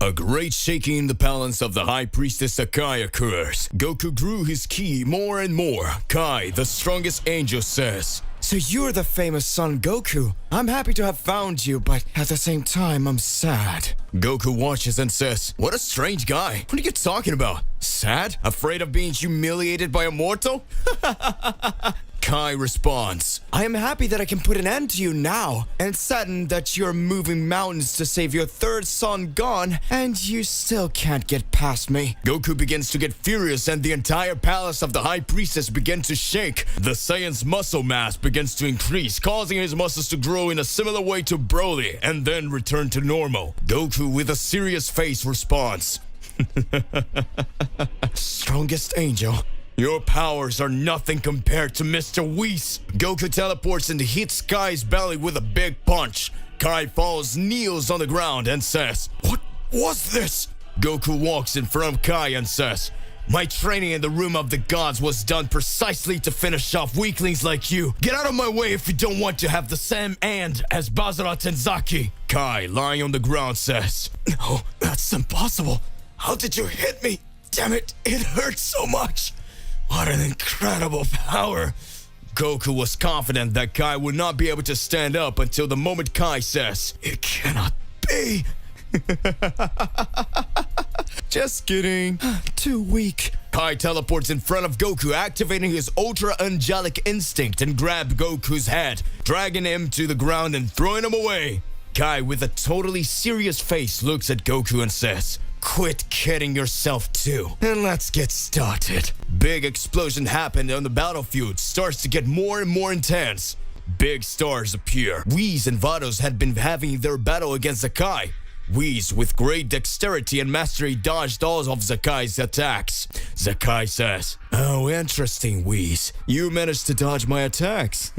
A great shaking in the balance of the High Priestess Sakai occurs. Goku grew his ki more and more. Kai, the strongest angel, says, "So you're the famous Son Goku. I'm happy to have found you, but at the same time, I'm sad." Goku watches and says, "What a strange guy. What are you talking about? Sad? Afraid of being humiliated by a mortal?" Kai responds, "I am happy that I can put an end to you now, and saddened that you're moving mountains to save your third son gone, and you still can't get past me." Goku begins to get furious and the entire palace of the High Priestess begins to shake. The Saiyan's muscle mass begins to increase, causing his muscles to grow in a similar way to Broly and then return to normal. Goku, with a serious face, responds, "Strongest angel, Your powers are nothing compared to Mr. Whis. Goku teleports and hits Kai's belly with a big punch. Kai falls, kneels on the ground and says, "What was this?" Goku walks in front of Kai and says, "My training in the Room of the Gods was done precisely to finish off weaklings like you. Get out of my way if you don't want to have the same end as Bazara Tenzaki." Kai, lying on the ground, says, "No, that's impossible. How did you hit me? Damn it, it hurts so much. What an incredible power." Goku was confident that Kai would not be able to stand up until the moment Kai says, "It cannot be." Just kidding. Too weak. Kai teleports in front of Goku, activating his ultra angelic instinct and grabbed Goku's head, dragging him to the ground and throwing him away. Kai, with a totally serious face, looks at Goku and says, "Quit kidding yourself too, and let's get started." Big explosion happened on the battlefield, starts to get more and more intense. Big stars appear. Whis and Vados had been having their battle against Zakai. Whis, with great dexterity and mastery, dodged all of Zakai's attacks. Zakai says, "Oh, interesting, Whis. You managed to dodge my attacks."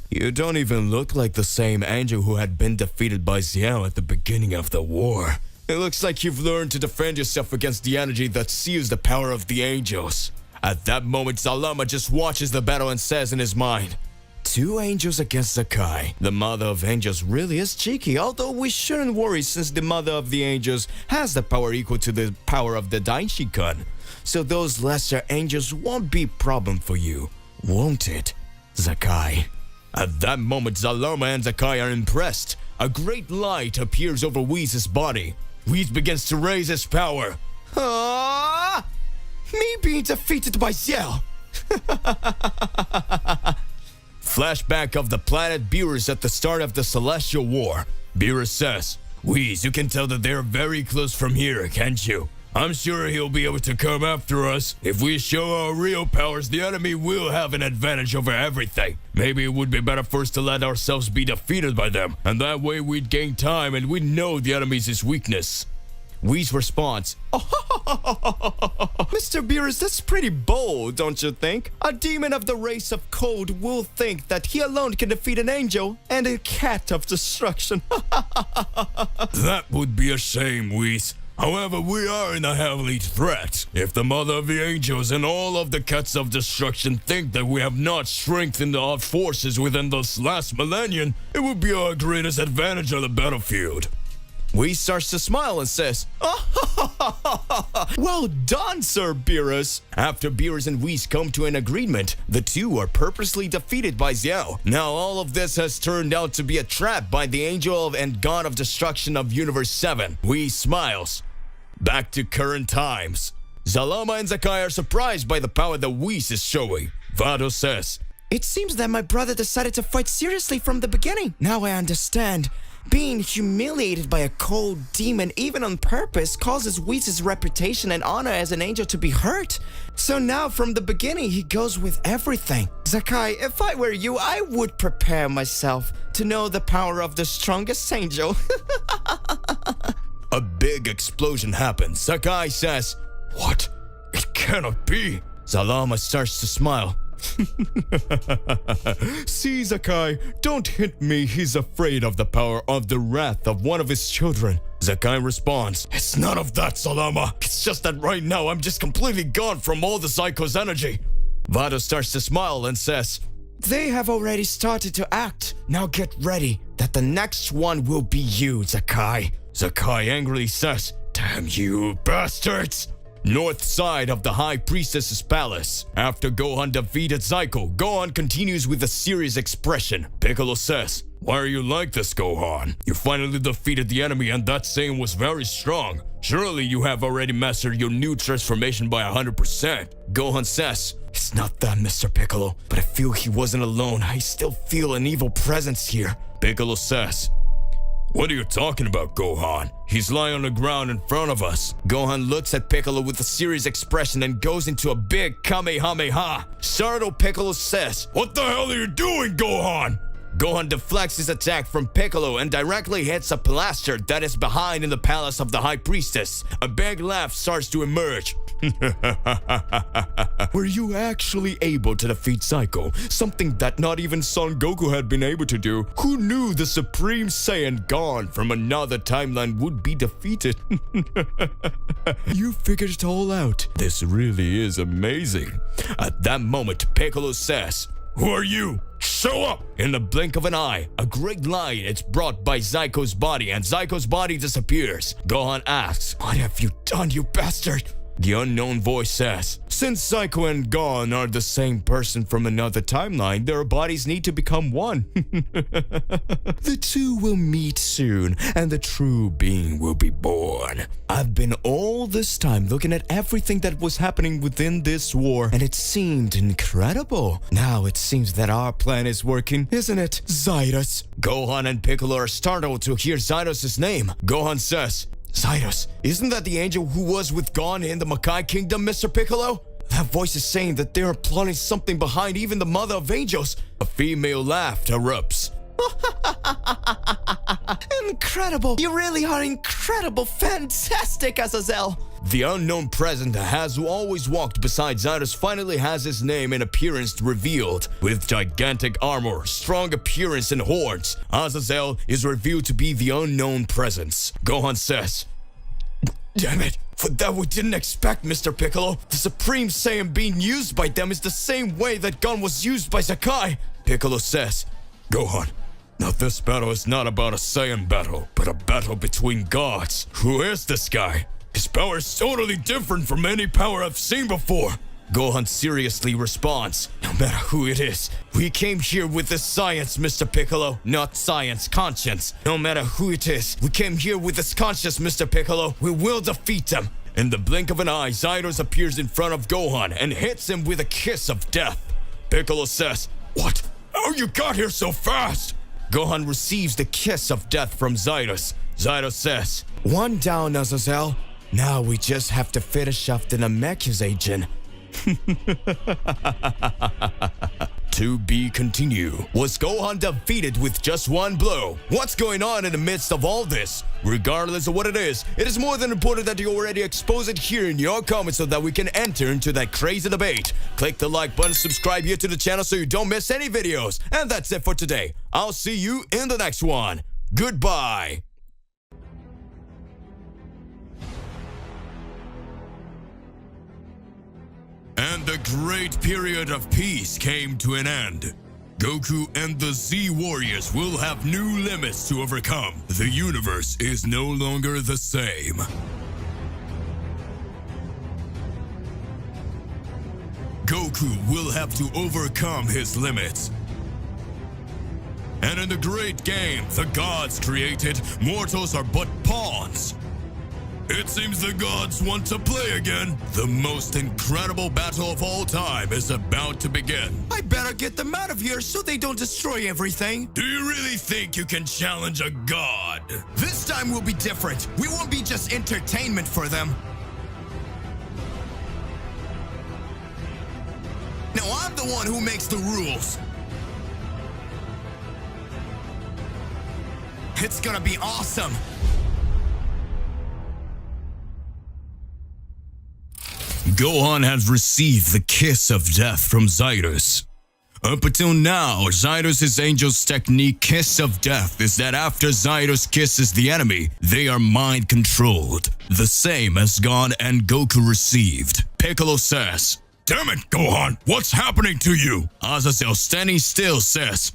"You don't even look like the same angel who had been defeated by Xiao at the beginning of the war. It looks like you've learned to defend yourself against the energy that seals the power of the angels." At that moment, Zalama just watches the battle and says in his mind, "Two angels against Zakai. The mother of angels really is cheeky, although we shouldn't worry since the mother of the angels has the power equal to the power of the Daishikan. So those lesser angels won't be a problem for you, won't it, Zakai?" At that moment, Zalama and Zakai are impressed. A great light appears over Whis' body. Whis begins to raise his power. Ah! Me being defeated by Xiao. Flashback of the planet Beerus at the start of the Celestial War. Beerus says, "Whis, you can tell that they're very close from here, can't you? I'm sure he'll be able to come after us. If we show our real powers, the enemy will have an advantage over everything. Maybe it would be better for us to let ourselves be defeated by them, and that way we'd gain time and we'd know the enemy's weakness." Whis responds, Mr. Beerus, that's pretty bold, don't you think? A demon of the race of cold will think that he alone can defeat an angel and a cat of destruction. "That would be a shame, Whis. However, we are in a heavy threat. If the mother of the angels and all of the cats of destruction think that we have not strengthened our forces within this last millennium, it would be our greatest advantage on the battlefield." Whis starts to smile and says, "Well done, Sir Beerus." After Beerus and Whis come to an agreement, the two are purposely defeated by Xiao. Now all of this has turned out to be a trap by the angel and god of destruction of Universe 7. Whis smiles. Back to current times. Zalama and Zakai are surprised by the power that Whis is showing. Vado says, "It seems that my brother decided to fight seriously from the beginning. Now I understand. Being humiliated by a cold demon, even on purpose, causes Whis' reputation and honor as an angel to be hurt. So now, from the beginning, he goes with everything. Zakai, if I were you, I would prepare myself to know the power of the strongest angel." A big explosion happens. Zakai says, "What? It cannot be." Zalama starts to smile. "See, Zakai, don't hit me. He's afraid of the power of the wrath of one of his children." Zakai responds, "It's none of that, Salama. It's just that right now I'm just completely gone from all the Psycho's energy." Vado starts to smile and says, "They have already started to act. Now get ready, that the next one will be you, Zakai." Zakai angrily says, "Damn you bastards!" North side of the High Priestess's palace. After Gohan defeated Zyko, Gohan continues with a serious expression. Piccolo says, "Why are you like this, Gohan? You finally defeated the enemy and that saying was very strong. Surely you have already mastered your new transformation by 100%. Gohan says, "It's not that, Mr. Piccolo, but I feel he wasn't alone. I still feel an evil presence here." Piccolo says, "What are you talking about, Gohan? He's lying on the ground in front of us." Gohan looks at Piccolo with a serious expression and goes into a big Kamehameha. Startled, Piccolo says, "What the hell are you doing, Gohan?" Gohan deflects his attack from Piccolo and directly hits a blaster that is behind in the palace of the High Priestess. A big laugh starts to emerge. Were you actually able to defeat Psycho? Something that not even Son Goku had been able to do. Who knew the Supreme Saiyan gone from another timeline would be defeated? You figured it all out. This really is amazing. At that moment, Piccolo says, "Who are you? Show up!" In the blink of an eye, a great light is brought by Zyko's body and Zyko's body disappears. Gohan asks, "What have you done, you bastard?" The unknown voice says, "Since Zyko and Gon are the same person from another timeline, their bodies need to become one. The two will meet soon, and the true being will be born." I've been all this time looking at everything that was happening within this war, and it seemed incredible. Now it seems that our plan is working, isn't it, Zydus? Gohan and Piccolo are startled to hear Zydus' name. Gohan says, "Zydus, isn't that the angel who was with Gon in the Makai Kingdom, Mr. Piccolo?" That voice is saying that they are plotting something behind even the mother of angels. A female laugh erupts. Incredible! You really are incredible! Fantastic, Azazel! The unknown present has always walked beside Zydus finally has his name and appearance revealed. With gigantic armor, strong appearance and horns, Azazel is revealed to be the unknown presence. Gohan says, "Damn it! For that we didn't expect, Mr. Piccolo. The Supreme Saiyan being used by them is the same way that Gon was used by Sakai." Piccolo says, "Gohan, now this battle is not about a Saiyan battle, but a battle between gods. Who is this guy? His power is totally different from any power I've seen before." Gohan seriously responds, "No matter who it is, we came here with this science, Mr. Piccolo, not science, conscience. No matter who it is, we came here with this conscience, Mr. Piccolo. We will defeat them." In the blink of an eye, Zydus appears in front of Gohan and hits him with a kiss of death. Piccolo says, "What? How you got here so fast?" Gohan receives the kiss of death from Zydus. Zydus says, "One down, Azazel. Now we just have to finish off the Namekuseigen." To be continued. Was Gohan defeated with just one blow? What's going on in the midst of all this? Regardless of what it is more than important that you already expose it here in your comments so that we can enter into that crazy debate. Click the like button, subscribe here to the channel so you don't miss any videos. And that's it for today. I'll see you in the next one. Goodbye. And the great period of peace came to an end. Goku and the Z Warriors will have new limits to overcome. The universe is no longer the same. Goku will have to overcome his limits. And in the great game the gods created, mortals are but pawns. It seems the gods want to play again. The most incredible battle of all time is about to begin. I better get them out of here so they don't destroy everything. Do you really think you can challenge a god? This time will be different. We won't be just entertainment for them. Now I'm the one who makes the rules. It's gonna be awesome. Gohan has received the kiss of death from Zydus. Up until now, Zydus' angel's technique Kiss of Death is that after Zydus kisses the enemy, they are mind-controlled, the same as Gon and Goku received. Piccolo says, "Damn it, Gohan, what's happening to you?" Azazel, standing still, says,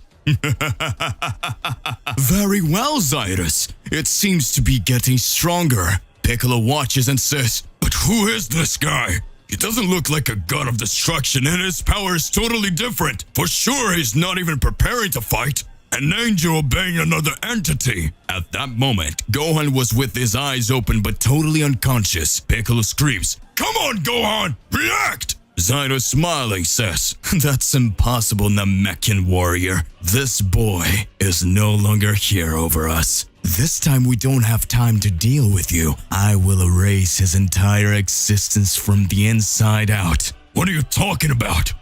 "Very well, Zydus. It seems to be getting stronger." Piccolo watches and says, "But who is this guy? He doesn't look like a god of destruction and his power is totally different. For sure he's not even preparing to fight. An angel obeying another entity." At that moment, Gohan was with his eyes open but totally unconscious. Piccolo screams, "Come on, Gohan! React!" Zydus, smiling, says, "That's impossible, Namekian warrior. This boy is no longer here over us. This time we don't have time to deal with you. I will erase his entire existence from the inside out." What are you talking about?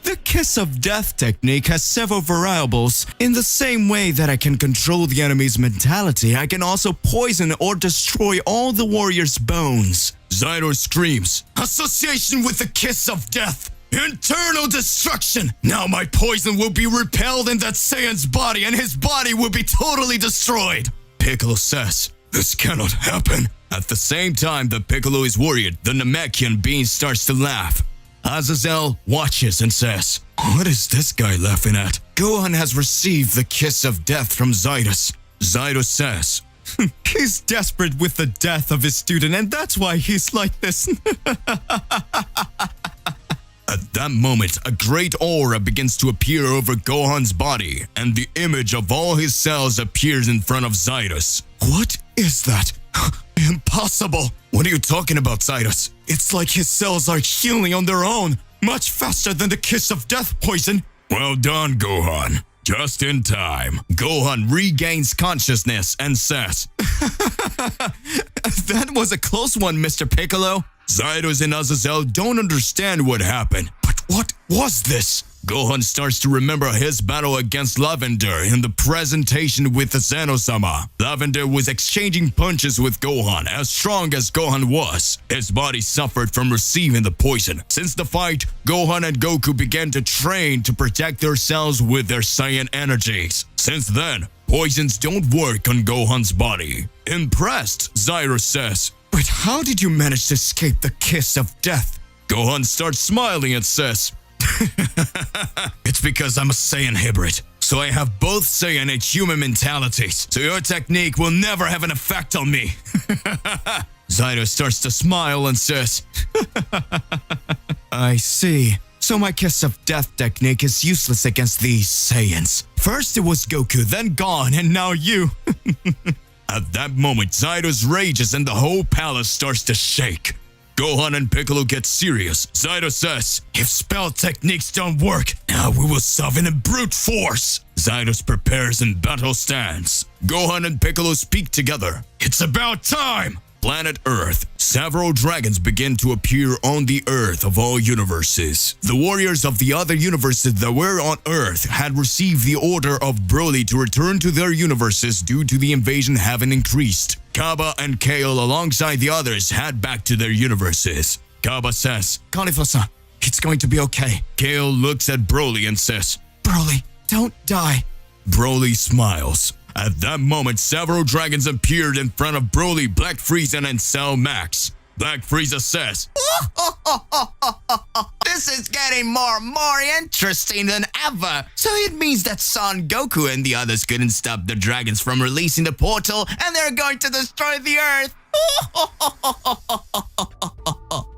The Kiss of Death technique has several variables. In the same way that I can control the enemy's mentality, I can also poison or destroy all the warrior's bones. Zyro screams, "Association with the Kiss of Death! Internal destruction! Now my poison will be repelled in that Saiyan's body and his body will be totally destroyed!" Piccolo says, "This cannot happen." At the same time that Piccolo is worried, the Namekian being starts to laugh. Azazel watches and says, "What is this guy laughing at?" Gohan has received the Kiss of Death from Zydus. Zydus says, He's desperate with the death of his student, and that's why he's like this. At that moment, a great aura begins to appear over Gohan's body, and the image of all his cells appears in front of Zydus. What is that? Impossible! What are you talking about, Zydus? It's like his cells are healing on their own, much faster than the Kiss of Death poison. Well done, Gohan. Just in time. Gohan regains consciousness and says, That was a close one, Mr. Piccolo. Zydus and Azazel don't understand what happened. But what was this? Gohan starts to remember his battle against Lavender in the presentation with the Zeno-sama. Lavender was exchanging punches with Gohan. As strong as Gohan was, his body suffered from receiving the poison. Since the fight, Gohan and Goku began to train to protect themselves with their Saiyan energies. Since then, poisons don't work on Gohan's body. Impressed, Zyro says, But how did you manage to escape the Kiss of Death? Gohan starts smiling and says, "It's because I'm a Saiyan hybrid, so I have both Saiyan and human mentalities, so your technique will never have an effect on me." Zyro starts to smile and says, I see. So my Kiss of Death technique is useless against these Saiyans. First it was Goku, then Gon, and now you. At that moment, Zyro's rages and the whole palace starts to shake. Gohan and Piccolo get serious. Zyro says, "If spell techniques don't work, now we will summon in brute force." Zyros prepares in battle stance. Gohan and Piccolo speak together. It's about time! Planet Earth. Several dragons begin to appear on the Earth of all universes. The warriors of the other universes that were on Earth had received the order of Broly to return to their universes due to the invasion having increased. Kaba and Kale alongside the others head back to their universes. Kaba says, Caulifla-san, it's going to be okay. Kale looks at Broly and says, Broly, don't die. Broly smiles. At that moment, several dragons appeared in front of Broly, Black Frieza, and Cell Max. Black Frieza says, This is getting more interesting than ever. So it means that Son Goku and the others couldn't stop the dragons from releasing the portal, and they're going to destroy the Earth.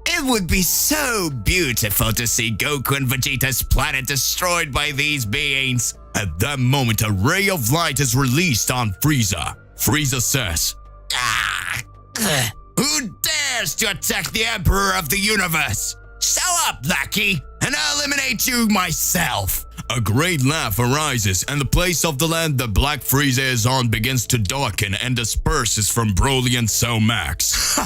It would be so beautiful to see Goku and Vegeta's planet destroyed by these beings. At that moment, a ray of light is released on Frieza. Frieza says, Who dares to attack the Emperor of the Universe? Show up, Lucky, and I'll eliminate you myself. A great laugh arises, and the place of the land that Black Frieza is on begins to darken and disperses from Broly and Cell Max.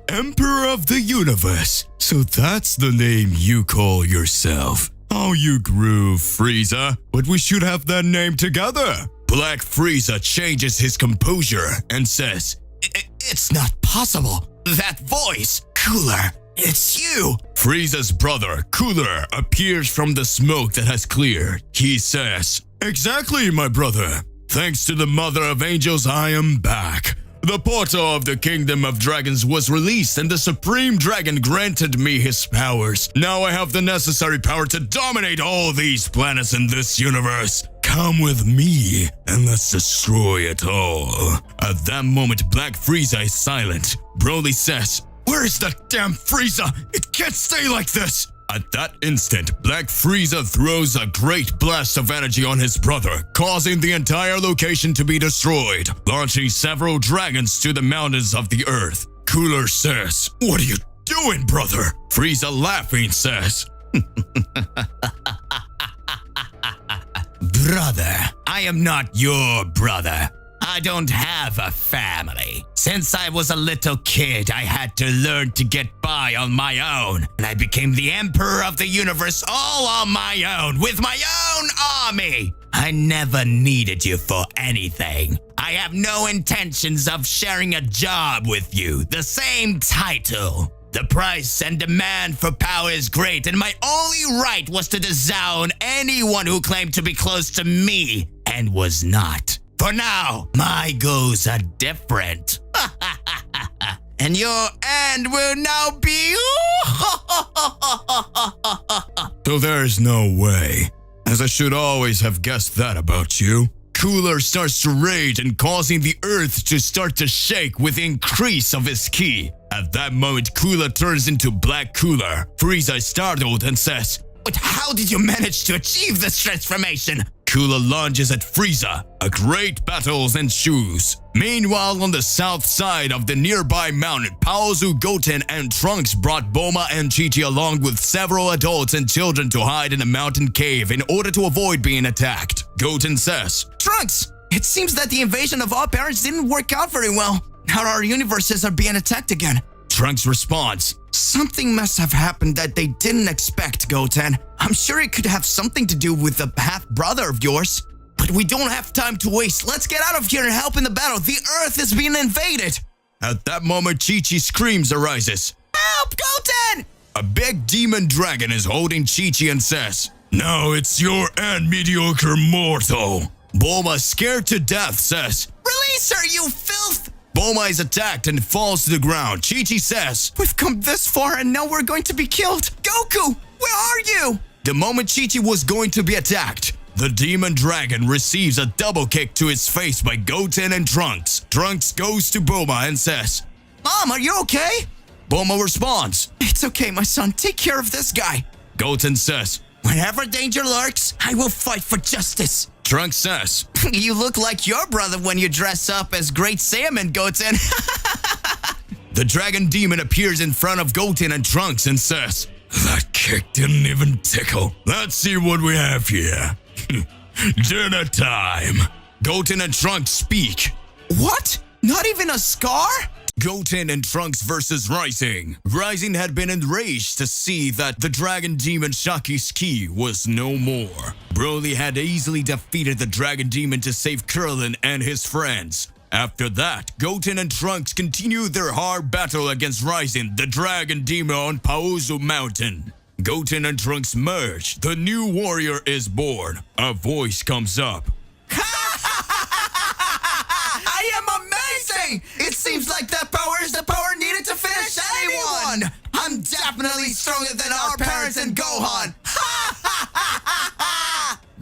Emperor of the Universe. So that's the name you call yourself. Oh, you grew, Frieza. But we should have that name together. Black Frieza changes his composure and says, It's not possible. That voice, Cooler, it's you. Frieza's brother, Cooler, appears from the smoke that has cleared. He says, Exactly, my brother. Thanks to the Mother of Angels, I am back. The portal of the Kingdom of Dragons was released and the Supreme Dragon granted me his powers. Now I have the necessary power to dominate all these planets in this universe. Come with me and let's destroy it all. At that moment, Black Frieza is silent. Broly says, Where is that damn Frieza? It can't stay like this! At that instant, Black Frieza throws a great blast of energy on his brother, causing the entire location to be destroyed, launching several dragons to the mountains of the earth. Cooler says, What are you doing, brother? Frieza laughing says, Brother, I am not your brother. I I don't have a family. Since I was a little kid, I had to learn to get by on my own. And I became the emperor of the universe all on my own, with my own army. I never needed you for anything. I have no intentions of sharing a job with you. The same title. The price and demand for power is great, and my only right was to disown anyone who claimed to be close to me and was not. For now, my goals are different. And your end will now be... So there's no way. As I should always have guessed that about you. Cooler starts to rage and causing the earth to start to shake with increase of his ki. At that moment, Cooler turns into Black Cooler. Frieza is startled and says, But how did you manage to achieve this transformation? Cooler lunges at Frieza. A great battle ensues. Meanwhile, on the south side of the nearby mountain, Paozu, Goten, and Trunks brought Bulma and Chi-Chi along with several adults and children to hide in a mountain cave in order to avoid being attacked. Goten says, Trunks, it seems that the invasion of our parents didn't work out very well. Now our universes are being attacked again. Trunks responds, Something must have happened that they didn't expect, Goten. I'm sure it could have something to do with the half-brother of yours. But we don't have time to waste. Let's get out of here and help in the battle. The Earth is being invaded. At that moment, Chi-Chi screams arises. Help, Goten! A big demon dragon is holding Chi-Chi and says, Now it's your end, mediocre mortal. Bulma, scared to death, says, Release her, you filth! Bulma is attacked and falls to the ground. Chi-Chi says, We've come this far and now we're going to be killed. Goku, where are you? The moment Chi-Chi was going to be attacked, the demon dragon receives a double kick to his face by Goten and Trunks. Trunks goes to Bulma and says, Mom, are you okay? Bulma responds, It's okay, my son. Take care of this guy. Goten says, Whenever danger lurks, I will fight for justice. Trunks says, You look like your brother when you dress up as Great Saiyaman, Goten. The dragon demon appears in front of Goten and Trunks and says, That kick didn't even tickle. Let's see what we have here. Dinner time. Goten and Trunks speak. What? Not even a scar? Goten and Trunks versus Rising. Rising had been enraged to see that the dragon demon Shaki's ki was no more. Broly had easily defeated the dragon demon to save Krillin and his friends. After that, Goten and Trunks continued their hard battle against Rising, the dragon demon on Paozu Mountain. Goten and Trunks merge. The new warrior is born. A voice comes up. I am amazing! It seems like that power is the power needed to finish anyone! I'm definitely stronger than our parents and Gohan!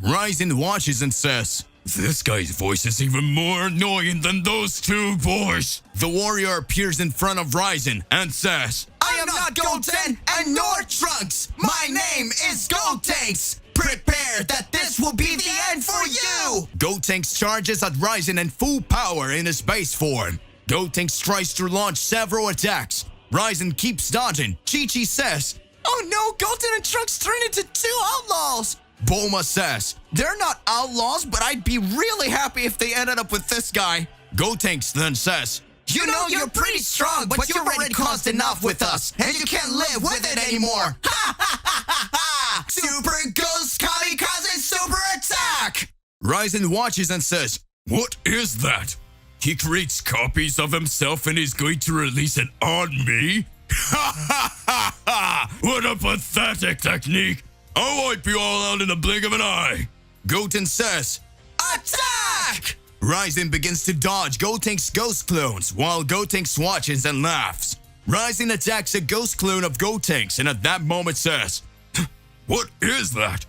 Rising watches and says, This guy's voice is even more annoying than those two boys. The warrior appears in front of Rising and says, I am not Goten and nor Trunks! My name is Gotenks! Prepare that this will be the end for you! Gotenks charges at Rising in full power in his base form. Gotenks tries to launch several attacks. Rising keeps dodging. Chi-Chi says, Oh no, Goten and Trunks turned into two outlaws! Bulma says, They're not outlaws, but I'd be really happy if they ended up with this guy. Gotenks then says, You know you're pretty strong, but you've already caused enough with us, and you can't live with it anymore. Ha ha ha ha ha! Super Ghost Kamikaze Super Attack! Rising watches and says, What is that? He creates copies of himself and is going to release it on me? Ha ha ha ha! What a pathetic technique! I'll wipe you all out in the blink of an eye. Goten says, Attack! Rising begins to dodge Gotenks' ghost clones while Gotenks watches and laughs. Rising attacks a ghost clone of Gotenks and at that moment says, What is that?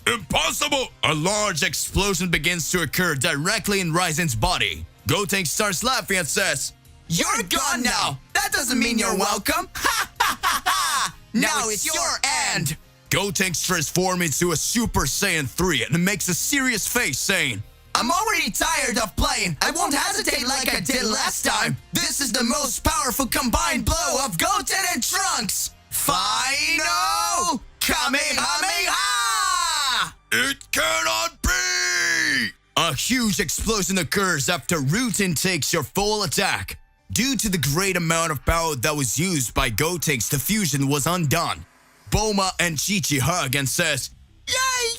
Impossible! A large explosion begins to occur directly in Rising's body. Gotenks starts laughing and says, You're gone now! That doesn't mean you're welcome! Ha ha ha ha! Now it's your end! Gotenks transforms into a Super Saiyan 3 and makes a serious face saying, I'm already tired of playing. I won't hesitate like I did last time. This is the most powerful combined blow of Goten and Trunks. Final Kamehameha! It cannot be! A huge large explosion occurs after Rutin takes your full attack. Due to the great amount of power that was used by Gotenks, the fusion was undone. Bulma and Chi-Chi hug and says, "Yay,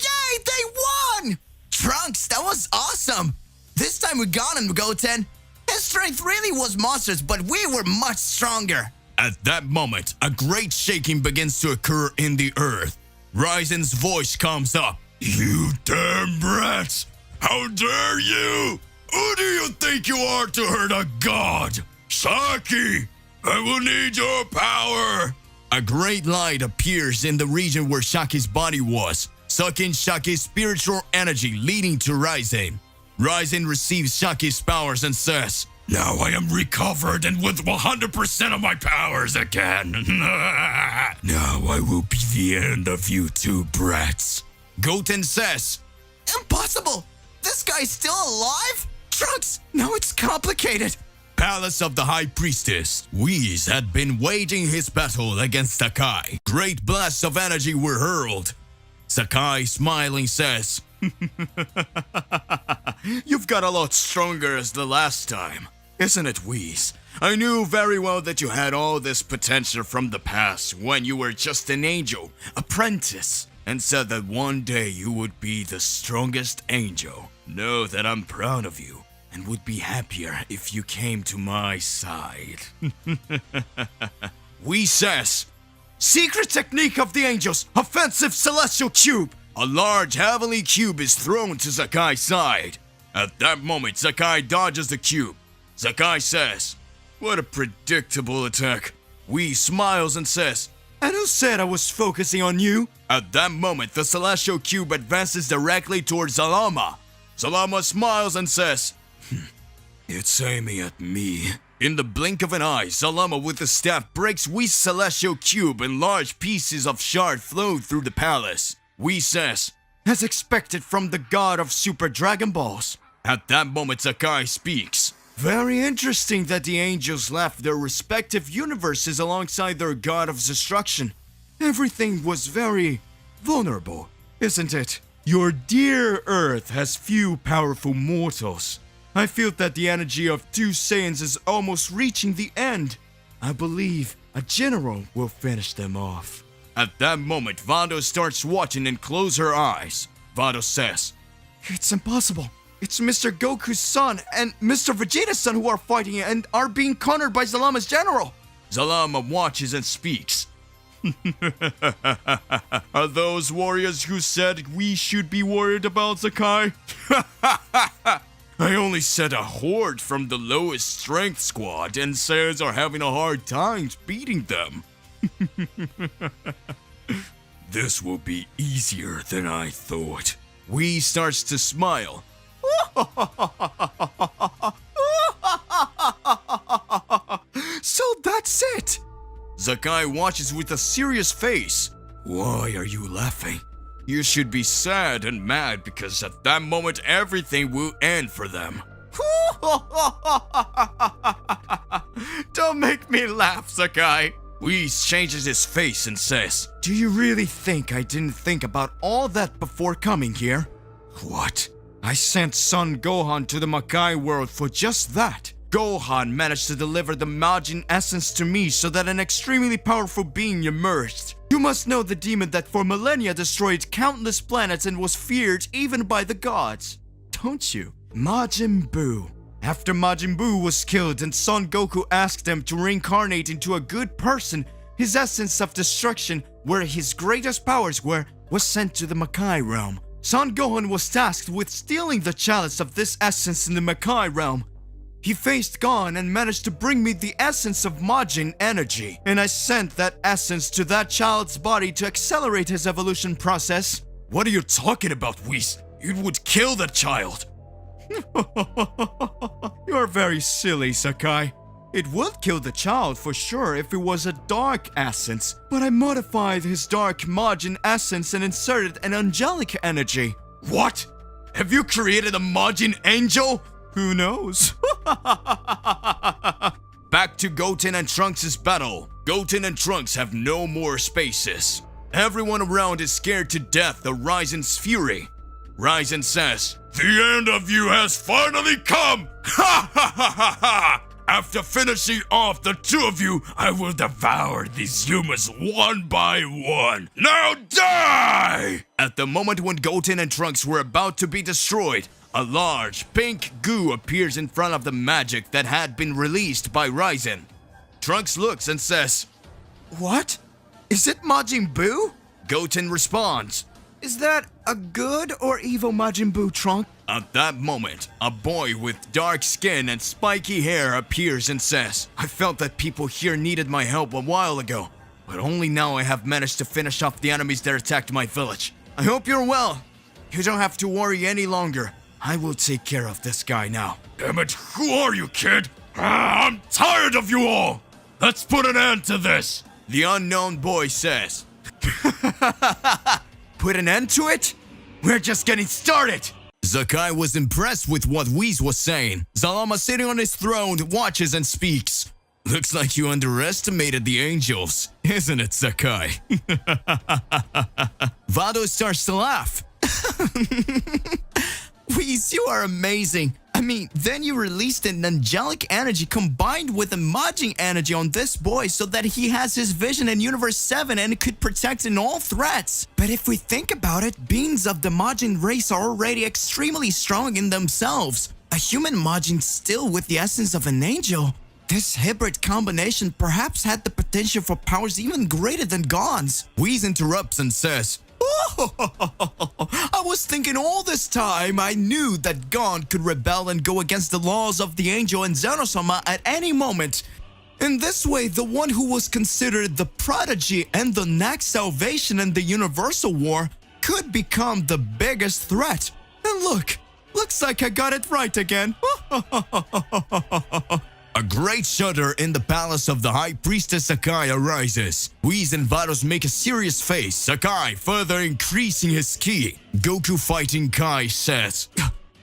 yay, they won! Trunks, that was awesome! This time we got him, Goten. His strength really was monstrous, but we were much stronger." At that moment, a great shaking begins to occur in the earth. Raizen's voice comes up. "You damn brats! How dare you! Who do you think you are to hurt a god? Saki, I will need your power!" A great light appears in the region where Shaki's body was, sucking Shaki's spiritual energy, leading to Raizen. Raizen receives Shaki's powers and says, "Now I am recovered and with 100% of my powers again. Now I will be the end of you two brats." Goten says, "Impossible! This guy's still alive? Trunks, now it's complicated." Palace of the High Priestess. Whis had been waging his battle against Sakai. Great blasts of energy were hurled. Sakai, smiling, says, "You've got a lot stronger as the last time, isn't it, Whis? I knew very well that you had all this potential from the past when you were just an angel, apprentice, and said that one day you would be the strongest angel. Know that I'm proud of you and would be happier if you came to my side." Whis says, "Secret technique of the angels, offensive celestial cube." A large heavenly cube is thrown to Sakai's side. At that moment, Sakai dodges the cube. Sakai says, "What a predictable attack." Whis smiles and says, "And who said I was focusing on you?" At that moment, the celestial cube advances directly towards Zalama. Zalama smiles and says, "It's aiming at me." In the blink of an eye, Zalama with the staff breaks Whis' celestial cube and large pieces of shard flow through the palace. Whis says, "As expected from the god of Super Dragon Balls." At that moment, Sakai speaks. "Very interesting that the angels left their respective universes alongside their god of destruction. Everything was very vulnerable, isn't it? Your dear Earth has few powerful mortals. I feel that the energy of two Saiyans is almost reaching the end. I believe a general will finish them off." At that moment, Vando starts watching and closes her eyes. Vando says, "It's impossible. It's Mr. Goku's son and Mr. Vegeta's son who are fighting and are being cornered by Zalama's general." Zalama watches and speaks. "Are those warriors who said we should be worried about Sakai?" "I only said a horde from the lowest strength squad, and Saiyans are having a hard time beating them." "This will be easier than I thought." Whis starts to smile. "So that's it." Sakai watches with a serious face. "Why are you laughing? You should be sad and mad because at that moment everything will end for them." "Don't make me laugh, Sakai." Whis changes his face and says, "Do you really think I didn't think about all that before coming here? What? I sent Son Gohan to the Makai world for just that. Gohan managed to deliver the Majin essence to me so that an extremely powerful being emerged. You must know the demon that for millennia destroyed countless planets and was feared even by the gods. Don't you? Majin Buu. After Majin Buu was killed and Son Goku asked him to reincarnate into a good person, his essence of destruction, where his greatest powers were, was sent to the Makai realm. Son Gohan was tasked with stealing the chalice of this essence in the Makai realm. He faced Gon and managed to bring me the essence of Majin energy, and I sent that essence to that child's body to accelerate his evolution process." "What are you talking about, Whis? It would kill that child." "You're very silly, Sakai. It would kill the child for sure if it was a dark essence, but I modified his dark Majin essence and inserted an angelic energy." "What? Have you created a Majin angel?" "Who knows?" Back to Goten and Trunks' battle. Goten and Trunks have no more spaces. Everyone around is scared to death of Raizen's fury. Ryzen says, "The end of you has finally come! Ha ha ha ha ha! After finishing off the two of you, I will devour these humans one by one. Now die!" At the moment when Goten and Trunks were about to be destroyed, a large pink goo appears in front of the magic that had been released by Ryzen. Trunks looks and says, What? Is it Majin Buu? Goten responds. Is that a good or evil Majin Buu, Trunk? At that moment, a boy with dark skin and spiky hair appears and says, "I felt that people here needed my help a while ago, but only now I have managed to finish off the enemies that attacked my village. I hope you're well. You don't have to worry any longer. I will take care of this guy now." Damn it, who are you, kid? I'm tired of you all. Let's put an end to this, the unknown boy says. Put an end to it? We're just getting started. Zakai was impressed with what Whis was saying. Zalama, sitting on his throne, watches and speaks. "Looks like you underestimated the angels, isn't it, Zakai?" Vado starts to laugh. Whis, you are amazing. I mean, then you released an angelic energy combined with a Majin energy on this boy so that he has his vision in Universe 7 and could protect in all threats. But if we think about it, beings of the Majin race are already extremely strong in themselves. A human Majin still with the essence of an angel. This hybrid combination perhaps had the potential for powers even greater than Gon's. Whis interrupts and says, I was thinking all this time I knew that Gon could rebel and go against the laws of the angel and Zeno-sama at any moment. In this way, the one who was considered the prodigy and the next salvation in the Universal War could become the biggest threat. And look, looks like I got it right again. A great shudder in the palace of the High Priestess Sakai arises. Whis and Vados make a serious face, Sakai further increasing his ki. Goku fighting Kai says,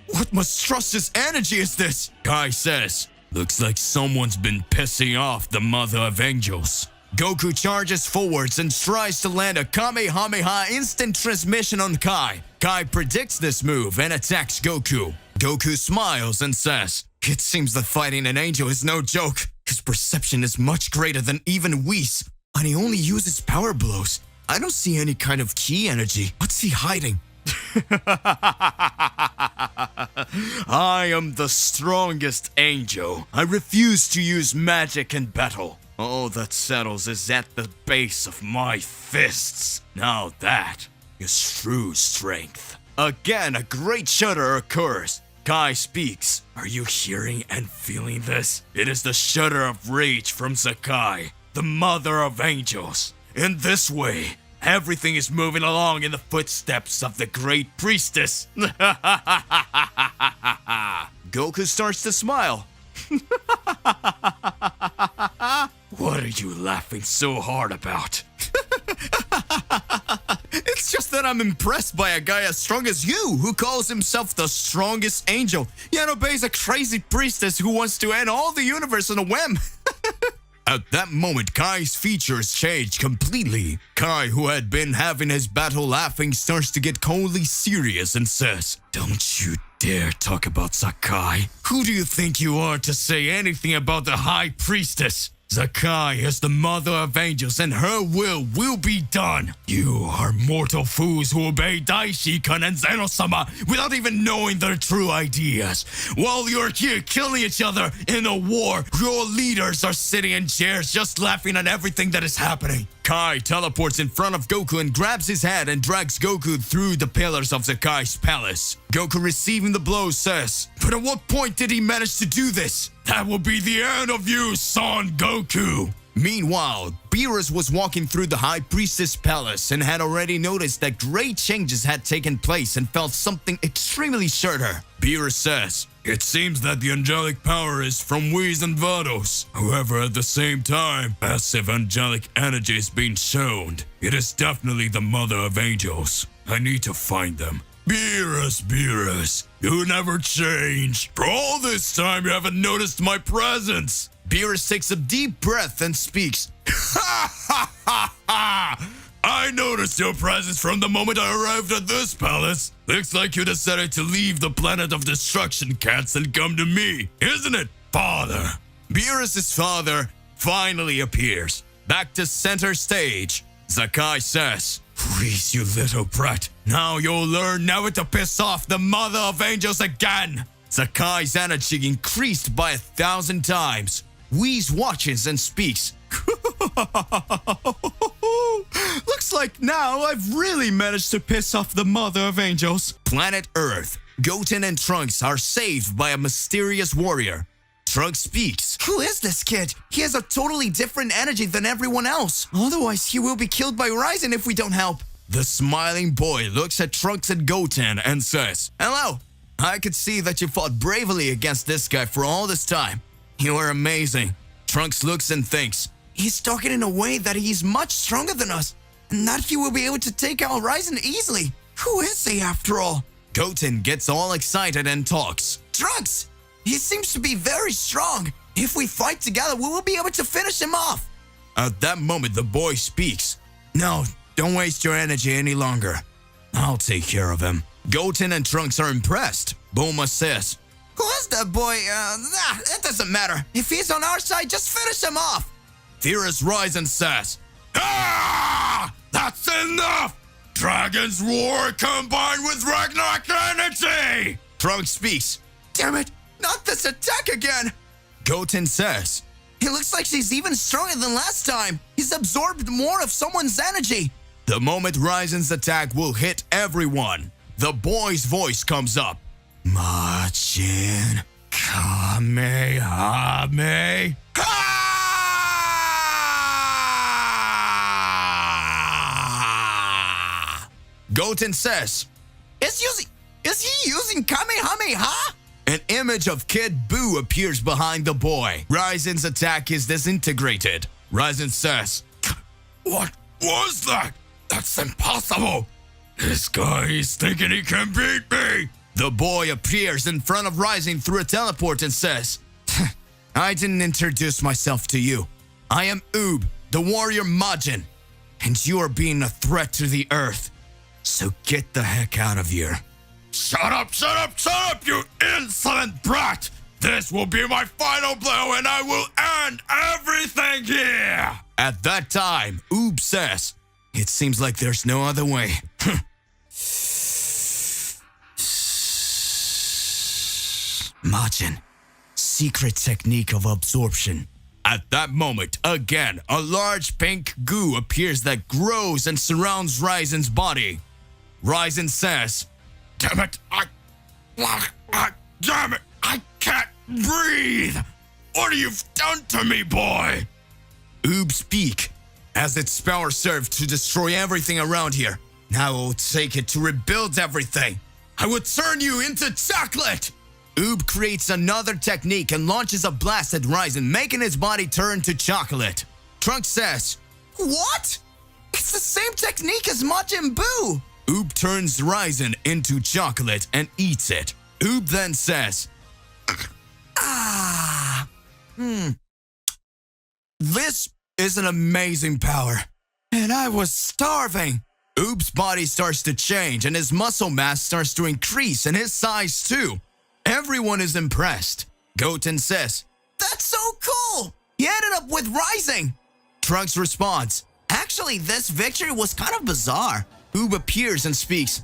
What monstrous energy is this? Kai says, "Looks like someone's been pissing off the Mother of Angels." Goku charges forwards and tries to land a Kamehameha instant transmission on Kai. Kai predicts this move and attacks Goku. Goku smiles and says, "It seems that fighting an angel is no joke. His perception is much greater than even Whis, and he only uses power blows. I don't see any kind of ki energy. What's he hiding?" "I am the strongest angel. I refuse to use magic in battle. All that settles is at the base of my fists. Now that is true strength." Again, a great shudder occurs. Kai speaks. "Are you hearing and feeling this? It is the shudder of rage from Sakai, the Mother of Angels. In this way, everything is moving along in the footsteps of the Great Priestess." Goku starts to smile. "What are you laughing so hard about?" It's just that I'm impressed by a guy as strong as you, who calls himself the strongest angel, yet obeys a crazy priestess who wants to end all the universe on a whim. At that moment, Kai's features change completely. Kai, who had been having his battle laughing, starts to get coldly serious and says, "Don't you dare talk about Sakai. Who do you think you are to say anything about the High Priestess? Sakai is the Mother of Angels and her will be done. You are mortal fools who obey Daishikan and Zeno-sama without even knowing their true ideas. While you're here killing each other in a war, your leaders are sitting in chairs just laughing at everything that is happening." Kai teleports in front of Goku and grabs his head and drags Goku through the pillars of Sakai's palace. Goku, receiving the blow, says, "But at what point did he manage to do this? That will be the end of you, Son Goku." Meanwhile, Beerus was walking through the High Priestess Palace and had already noticed that great changes had taken place and felt something extremely shudder. Beerus says, "It seems that the angelic power is from Whis and Vados. However, at the same time, passive angelic energy is being shown. It is definitely the Mother of Angels. I need to find them." Beerus, you never change. For all this time, you haven't noticed my presence." Beerus takes a deep breath and speaks. "Ha ha ha ha! I noticed your presence from the moment I arrived at this palace. Looks like you decided to leave the planet of destruction cats and come to me, isn't it, father? Beerus' father finally appears. Back to center stage. Zakai says, "Please, you little brat. Now you'll learn never to piss off the mother of angels again." Zakai's energy increased by 1,000 times. Whis watches and speaks. Looks like now I've really managed to piss off the mother of angels. Planet Earth. Goten and Trunks are saved by a mysterious warrior. Trunks speaks. Who is this kid? He has a totally different energy than everyone else. Otherwise, he will be killed by Ryzen if we don't help. The smiling boy looks at Trunks and Goten and says, "Hello. I could see that you fought bravely against this guy for all this time. You are amazing." Trunks looks and thinks, He's talking in a way that he's much stronger than us, and that he will be able to take out Ryzen easily. Who is he after all? Goten gets all excited and talks. Trunks! He seems to be very strong. If we fight together, we will be able to finish him off. At that moment, the boy speaks. "No, don't waste your energy any longer. I'll take care of him." Goten and Trunks are impressed. Bulma says, Who is that boy? It doesn't matter. If he's on our side, just finish him off. Furious Ryzen says, "Ah! That's enough! Dragon's Roar combined with Ragnarok energy!" Trunks speaks. Damn it, not this attack again. Goten says, It looks like she's even stronger than last time. He's absorbed more of someone's energy. the moment Ryzen's attack will hit everyone, the boy's voice comes up. Machin Kamehame. Goten says, Is he using Kamehameha? An image of Kid Buu appears behind the boy. Ryzen's attack is disintegrated. Ryzen says, "What was that? That's impossible. This guy is thinking he can beat me." The boy appears in front of Ryzen through a teleport and says, "I didn't introduce myself to you. I am Oob, the warrior Majin, and you are being a threat to the earth. So get the heck out of here." "Shut up, you insolent brat! This will be my final blow and I will end everything here!" At that time, Oob says, "It seems like there's no other way." Majin, secret technique of absorption. At that moment, again, a large pink goo appears that grows and surrounds Ryzen's body. Ryzen says, "Damn it, damn it, I can't breathe! What have you done to me, boy?" Oob speak. As its power served to destroy everything around here, now I will take it to rebuild everything. I will turn you into chocolate! Oob creates another technique and launches a blast at Ryzen, making his body turn to chocolate. Trunks says, What? It's the same technique as Majin Buu. Oob turns Ryzen into chocolate and eats it. Oob then says, "This is an amazing power, and I was starving." Oob's body starts to change and his muscle mass starts to increase and his size too. Everyone is impressed. Goten says, That's so cool. He ended up with Rising. Trunks responds, Actually, this victory was kind of bizarre. Oob appears and speaks.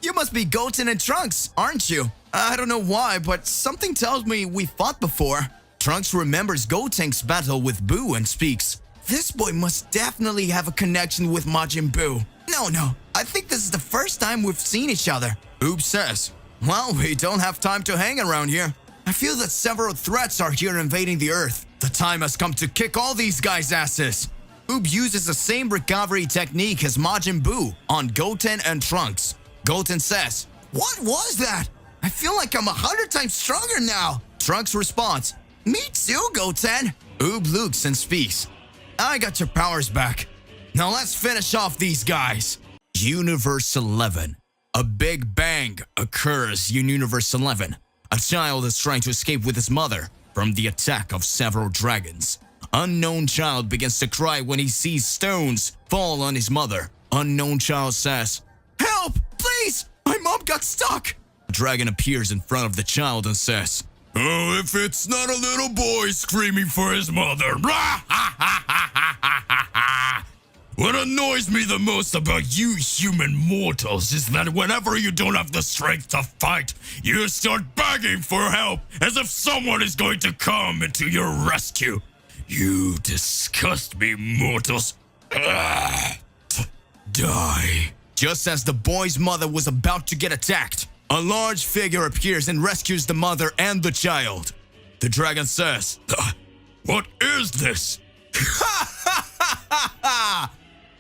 You must be Goten and Trunks, aren't you? I don't know why, but something tells me we fought before. Trunks remembers Gotenks battle with Buu and speaks. This boy must definitely have a connection with Majin Buu. No, I think this is the first time we've seen each other. Oob says, "Well, we don't have time to hang around here. I feel that several threats are here invading the Earth. The time has come to kick all these guys' asses." Oob uses the same recovery technique as Majin Buu on Goten and Trunks. Goten says, What was that? I feel like I'm 100 times stronger now. Trunks responds, Me too, Goten. Oob looks and speaks. "I got your powers back. Now let's finish off these guys." Universe 11. A big bang occurs in Universe 11. A child is trying to escape with his mother from the attack of several dragons. Unknown child begins to cry when he sees stones fall on his mother. Unknown child says, Help! Please! My mom got stuck! The dragon appears in front of the child and says, "Oh, if it's not a little boy screaming for his mother." What annoys me the most about you human mortals is that whenever you don't have the strength to fight, you start begging for help as if someone is going to come into your rescue. You disgust me, mortals. Die. Just as the boy's mother was about to get attacked, a large figure appears and rescues the mother and the child. The dragon says, "What is this?"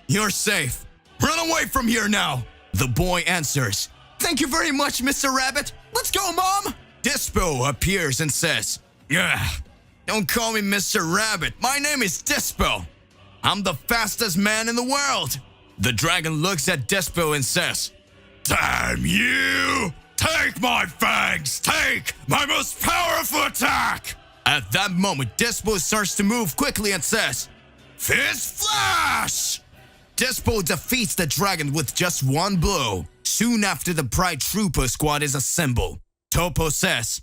"You're safe. Run away from here now." The boy answers, Thank you very much, Mr. Rabbit. Let's go, Mom! Dispo appears and says, "Don't call me Mr. Rabbit. My name is Dispo. I'm the fastest man in the world." The dragon looks at Dispo and says, "Damn you! Take my fangs! Take my most powerful attack!" At that moment, Dispo starts to move quickly and says, "Fist Flash!" Dispo defeats the dragon with just one blow. Soon after, the Pride Trooper squad is assembled. Topo says,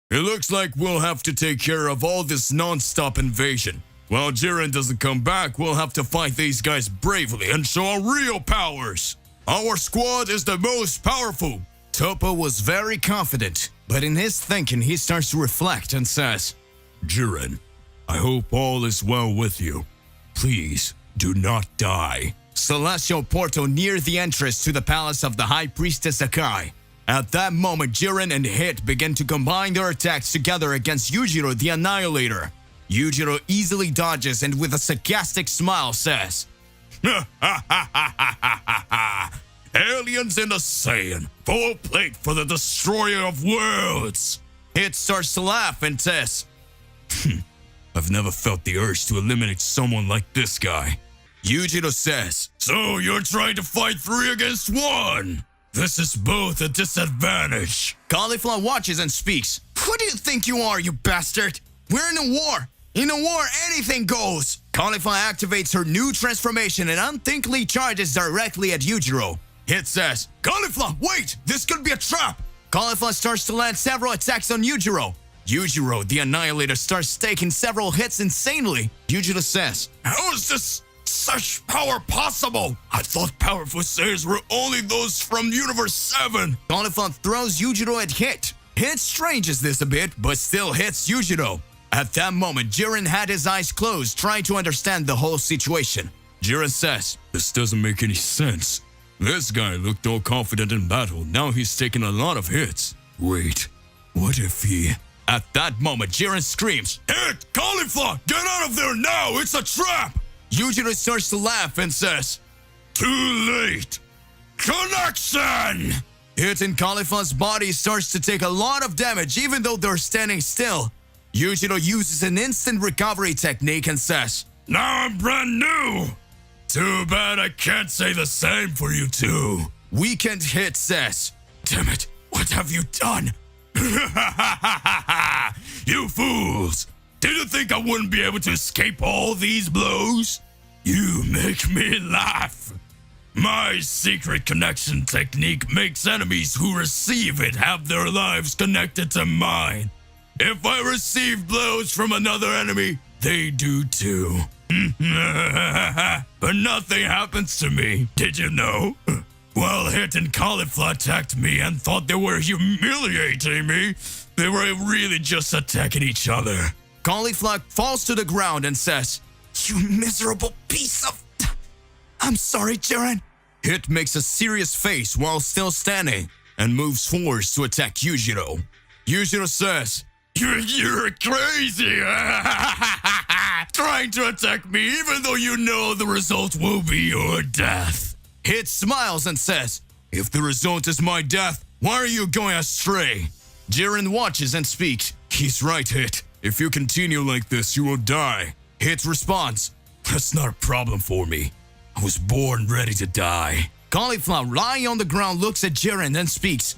"It looks like we'll have to take care of all this non-stop invasion. While Jiren doesn't come back, we'll have to fight these guys bravely and show our real powers. Our squad is the most powerful." Topo was very confident, but in his thinking, he starts to reflect and says, "Jiren, I hope all is well with you. Please, do not die." Celestial portal near the entrance to the palace of the High Priestess Akai. At that moment, Jiren and Hit begin to combine their attacks together against Yujiro the Annihilator. Yujiro easily dodges and with a sarcastic smile says, "Aliens in the Saiyan, full plate for the destroyer of worlds." Hit starts to laugh and says, "I've never felt the urge to eliminate someone like this guy." Yujiro says, "So you're trying to fight 3 against 1? This is both a disadvantage." Cauliflower watches and speaks. "Who do you think you are, you bastard? We're in a war. In a war, anything goes." Cauliflower activates her new transformation and unthinkingly charges directly at Yujiro. Hit says, "Cauliflower, wait! This could be a trap!" Cauliflower starts to land several attacks on Yujiro. Yujiro, the Annihilator, starts taking several hits insanely. Yujiro says, "How is this such power possible? I thought powerful Saiyans were only those from Universe 7. Cauliflower throws Yujiro at Hit. Hit stranges this a bit, but still hits Yujiro. At that moment, Jiren had his eyes closed, trying to understand the whole situation. Jiren says, "This doesn't make any sense. This guy looked all confident in battle. Now he's taking a lot of hits. Wait, what if he..." At that moment, Jiren screams, "Hit! Cauliflower! Get out of there now! It's a trap!" Yujiro starts to laugh and says, "Too late! Connection!" Hit in Cauliflower's body starts to take a lot of damage even though they're standing still. Yujiro uses an instant recovery technique and says, "Now I'm brand new! Too bad I can't say the same for you two." Weakened Hit says, "Damn it, what have you done?" "You fools! Did you think I wouldn't be able to escape all these blows? You make me laugh. My secret connection technique makes enemies who receive it have their lives connected to mine. If I receive blows from another enemy, they do too. But nothing happens to me, did you know? While Hit and Cauliflower attacked me and thought they were humiliating me, they were really just attacking each other." Cauliflower falls to the ground and says, "You miserable piece of... I'm sorry, Jiren." Hit makes a serious face while still standing and moves forwards to attack Yujiro. Yujiro says, You're crazy! Trying to attack me even though you know the result will be your death." Hit smiles and says, "If the result is my death, why are you going astray?" Jiren watches and speaks. "He's right, Hit. If you continue like this, you will die." Hit responds, "That's not a problem for me. I was born ready to die." Cauliflower, lying on the ground, looks at Jiren and speaks.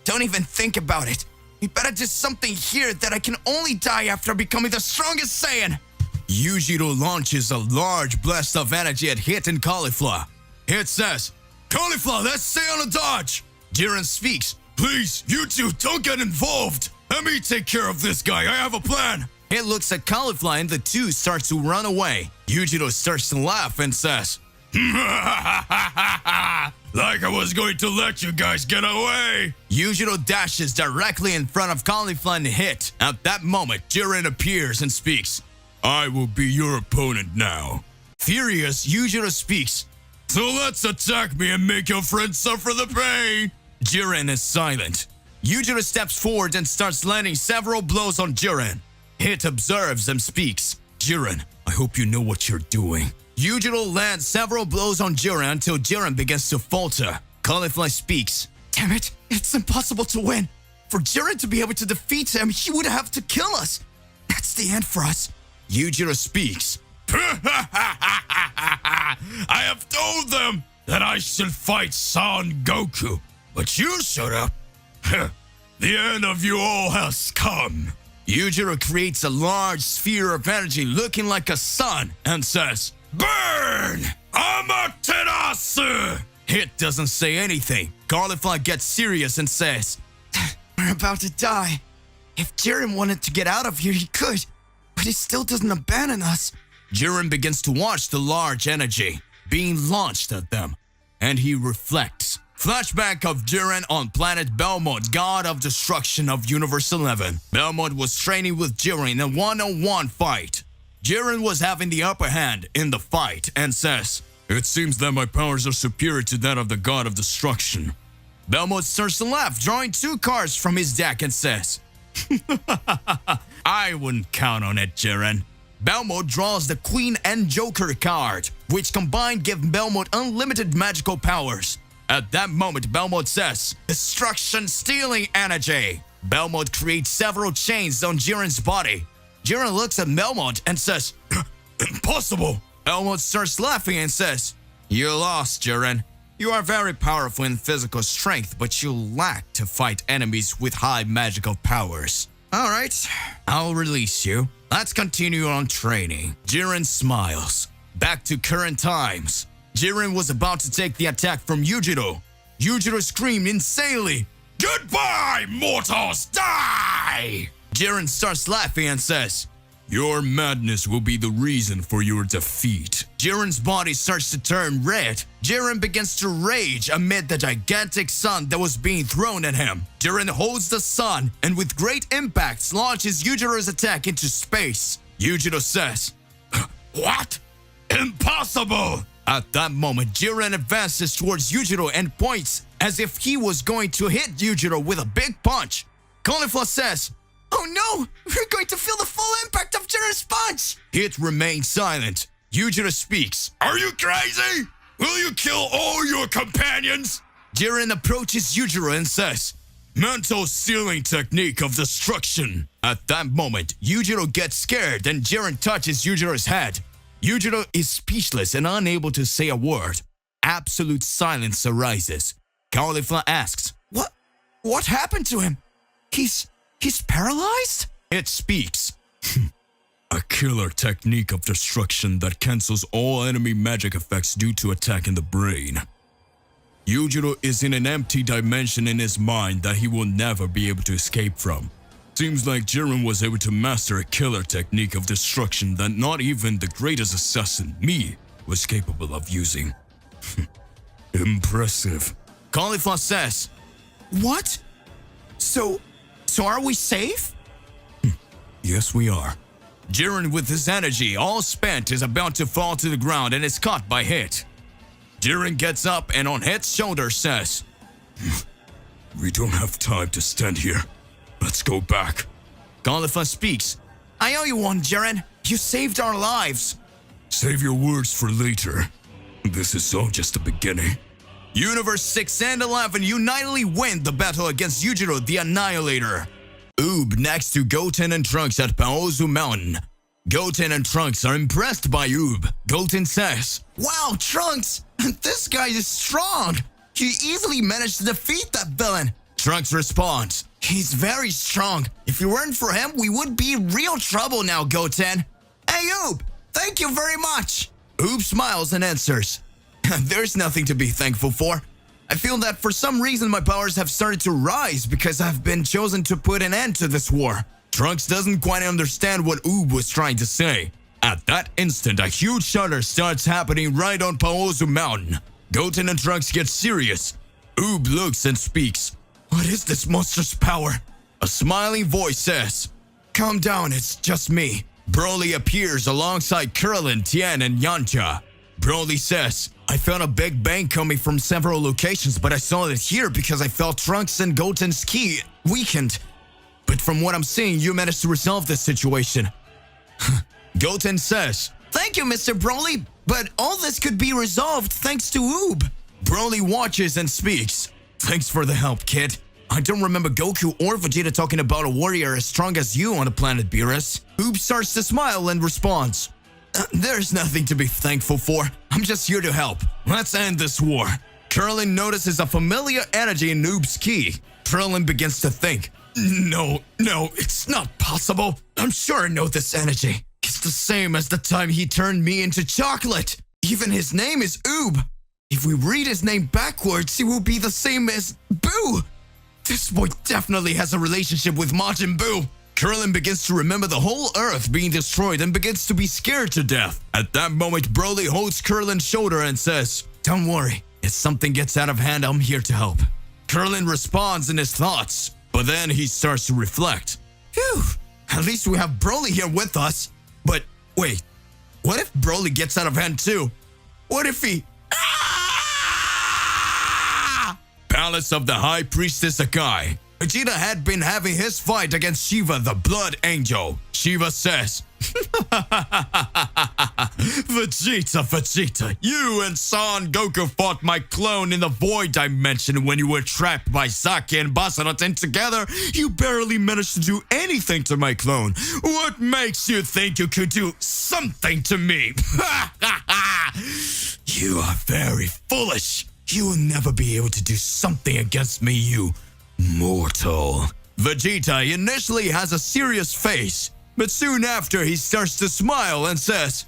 "Don't even think about it. We better do something here that I can only die after becoming the strongest Saiyan." Yujiro launches a large blast of energy at Hit and Cauliflower. Hit says, "Cauliflower, let's stay on a dodge." Jiren speaks, "Please, you two, don't get involved. Let me take care of this guy. I have a plan." Hit looks at Cauliflower and the two start to run away. Yujiro starts to laugh and says, "Like I was going to let you guys get away." Yujiro dashes directly in front of Cauliflower and Hit. At that moment, Jiren appears and speaks, "I will be your opponent now." Furious, Yujiro speaks, "So let's attack me and make your friends suffer the pain." Jiren is silent. Yujiro steps forward and starts landing several blows on Jiren. Hit observes and speaks, "Jiren, I hope you know what you're doing." Yujiro lands several blows on Jiren until Jiren begins to falter. Cauliflower speaks, "Damn it, it's impossible to win. For Jiren to be able to defeat him, he would have to kill us. That's the end for us." Yujiro speaks, "I have told them that I should fight Son Goku, but you showed up. The end of you all has come." Yujiro creates a large sphere of energy looking like a sun and says, "Burn! Amaterasu!" Hit doesn't say anything. Cauliflower gets serious and says, "We're about to die. If Jiren wanted to get out of here, he could, but he still doesn't abandon us." Jiren begins to watch the large energy being launched at them, and he reflects. Flashback of Jiren on planet Belmont, god of destruction of Universe 11. Belmont was training with Jiren in a one-on-one fight. Jiren was having the upper hand in the fight and says, "It seems that my powers are superior to that of the god of destruction." Belmont starts to laugh, drawing 2 cards from his deck and says, "I wouldn't count on it, Jiren." Belmont draws the Queen and Joker card, which combined give Belmont unlimited magical powers. At that moment, Belmont says, "Destruction stealing energy." Belmont creates several chains on Jiren's body. Jiren looks at Belmont and says, "Impossible." Belmont starts laughing and says, "You lost, Jiren. You are very powerful in physical strength, but you lack to fight enemies with high magical powers. Alright, I'll release you. Let's continue on training." Jiren smiles. Back to current times. Jiren was about to take the attack from Yujiro. Yujiro screamed insanely, "Goodbye, mortals, die!" Jiren starts laughing and says, "Your madness will be the reason for your defeat." Jiren's body starts to turn red. Jiren begins to rage amid the gigantic sun that was being thrown at him. Jiren holds the sun and with great impacts launches Yujiro's attack into space. Yujiro says, "What? Impossible!" At that moment, Jiren advances towards Yujiro and points as if he was going to hit Yujiro with a big punch. Cauliflower says, "Oh no, we're going to feel the full impact of Jiren's punch." Hit remains silent. Yujiro speaks, "Are you crazy? Will you kill all your companions?" Jiren approaches Yujiro and says, "Mental sealing technique of destruction." At that moment, Yujiro gets scared and Jiren touches Yujiro's head. Yujiro is speechless and unable to say a word. Absolute silence arises. Cauliflower asks, What happened to him? He's paralyzed?" It speaks. "A killer technique of destruction that cancels all enemy magic effects due to attack in the brain. Yujiro is in an empty dimension in his mind that he will never be able to escape from. Seems like Jiren was able to master a killer technique of destruction that not even the greatest assassin, me, was capable of using. Impressive." Cauliflower says, "What? So are we safe?" "Yes, we are." Jiren, with his energy all spent, is about to fall to the ground and is caught by Hit. Jiren gets up and on Hit's shoulder says, "We don't have time to stand here. Let's go back." Cauliflower speaks, "I owe you one, Jiren. You saved our lives." "Save your words for later. This is all just the beginning." Universe 6 and 11 unitedly win the battle against Yujiro the Annihilator. Oob next to Goten and Trunks at Paozu Mountain. Goten and Trunks are impressed by Oob. Goten says, "Wow, Trunks, this guy is strong. You easily managed to defeat that villain." Trunks responds, "He's very strong. If it weren't for him, we would be in real trouble now, Goten." Hey, Oob! Thank you very much! Oob smiles and answers. There's nothing to be thankful for. I feel that for some reason my powers have started to rise because I've been chosen to put an end to this war. Trunks doesn't quite understand what Oob was trying to say. At that instant, a huge shudder starts happening right on Paozu Mountain. Goten and Trunks get serious. Oob looks and speaks. What is this monster's power? A smiling voice says, Calm down, it's just me. Broly appears alongside Krillin, Tien, and Yamcha. Broly says, I felt a big bang coming from several locations, but I saw it here because I felt Trunks and Goten's ki weakened. But from what I'm seeing, you managed to resolve this situation. Goten says, Thank you, Mr. Broly, but all this could be resolved thanks to Oob. Broly watches and speaks. Thanks for the help, kid. I don't remember Goku or Vegeta talking about a warrior as strong as you on the planet Beerus. Oob starts to smile and responds, There's nothing to be thankful for. I'm just here to help. Let's end this war. Krillin notices a familiar energy in Oob's ki. Krillin begins to think, No, it's not possible. I'm sure I know this energy. It's the same as the time he turned me into chocolate. Even his name is Oob. If we read his name backwards, it will be the same as Boo. This boy definitely has a relationship with Majin Buu. Krillin begins to remember the whole Earth being destroyed and begins to be scared to death. At that moment, Broly holds Krillin's shoulder and says, Don't worry, if something gets out of hand, I'm here to help. Krillin responds in his thoughts, but then he starts to reflect. Phew, at least we have Broly here with us. But wait, what if Broly gets out of hand too? What if he... Palace of the High Priestess Akai. Vegeta had been having his fight against Shiva the Blood Angel. Shiva says, Vegeta, you and Son Goku fought my clone in the Void Dimension when you were trapped by Saki and Basara, and together you barely managed to do anything to my clone. What makes you think you could do something to me? You are very foolish. You will never be able to do something against me, you mortal. Vegeta initially has a serious face, but soon after he starts to smile and says,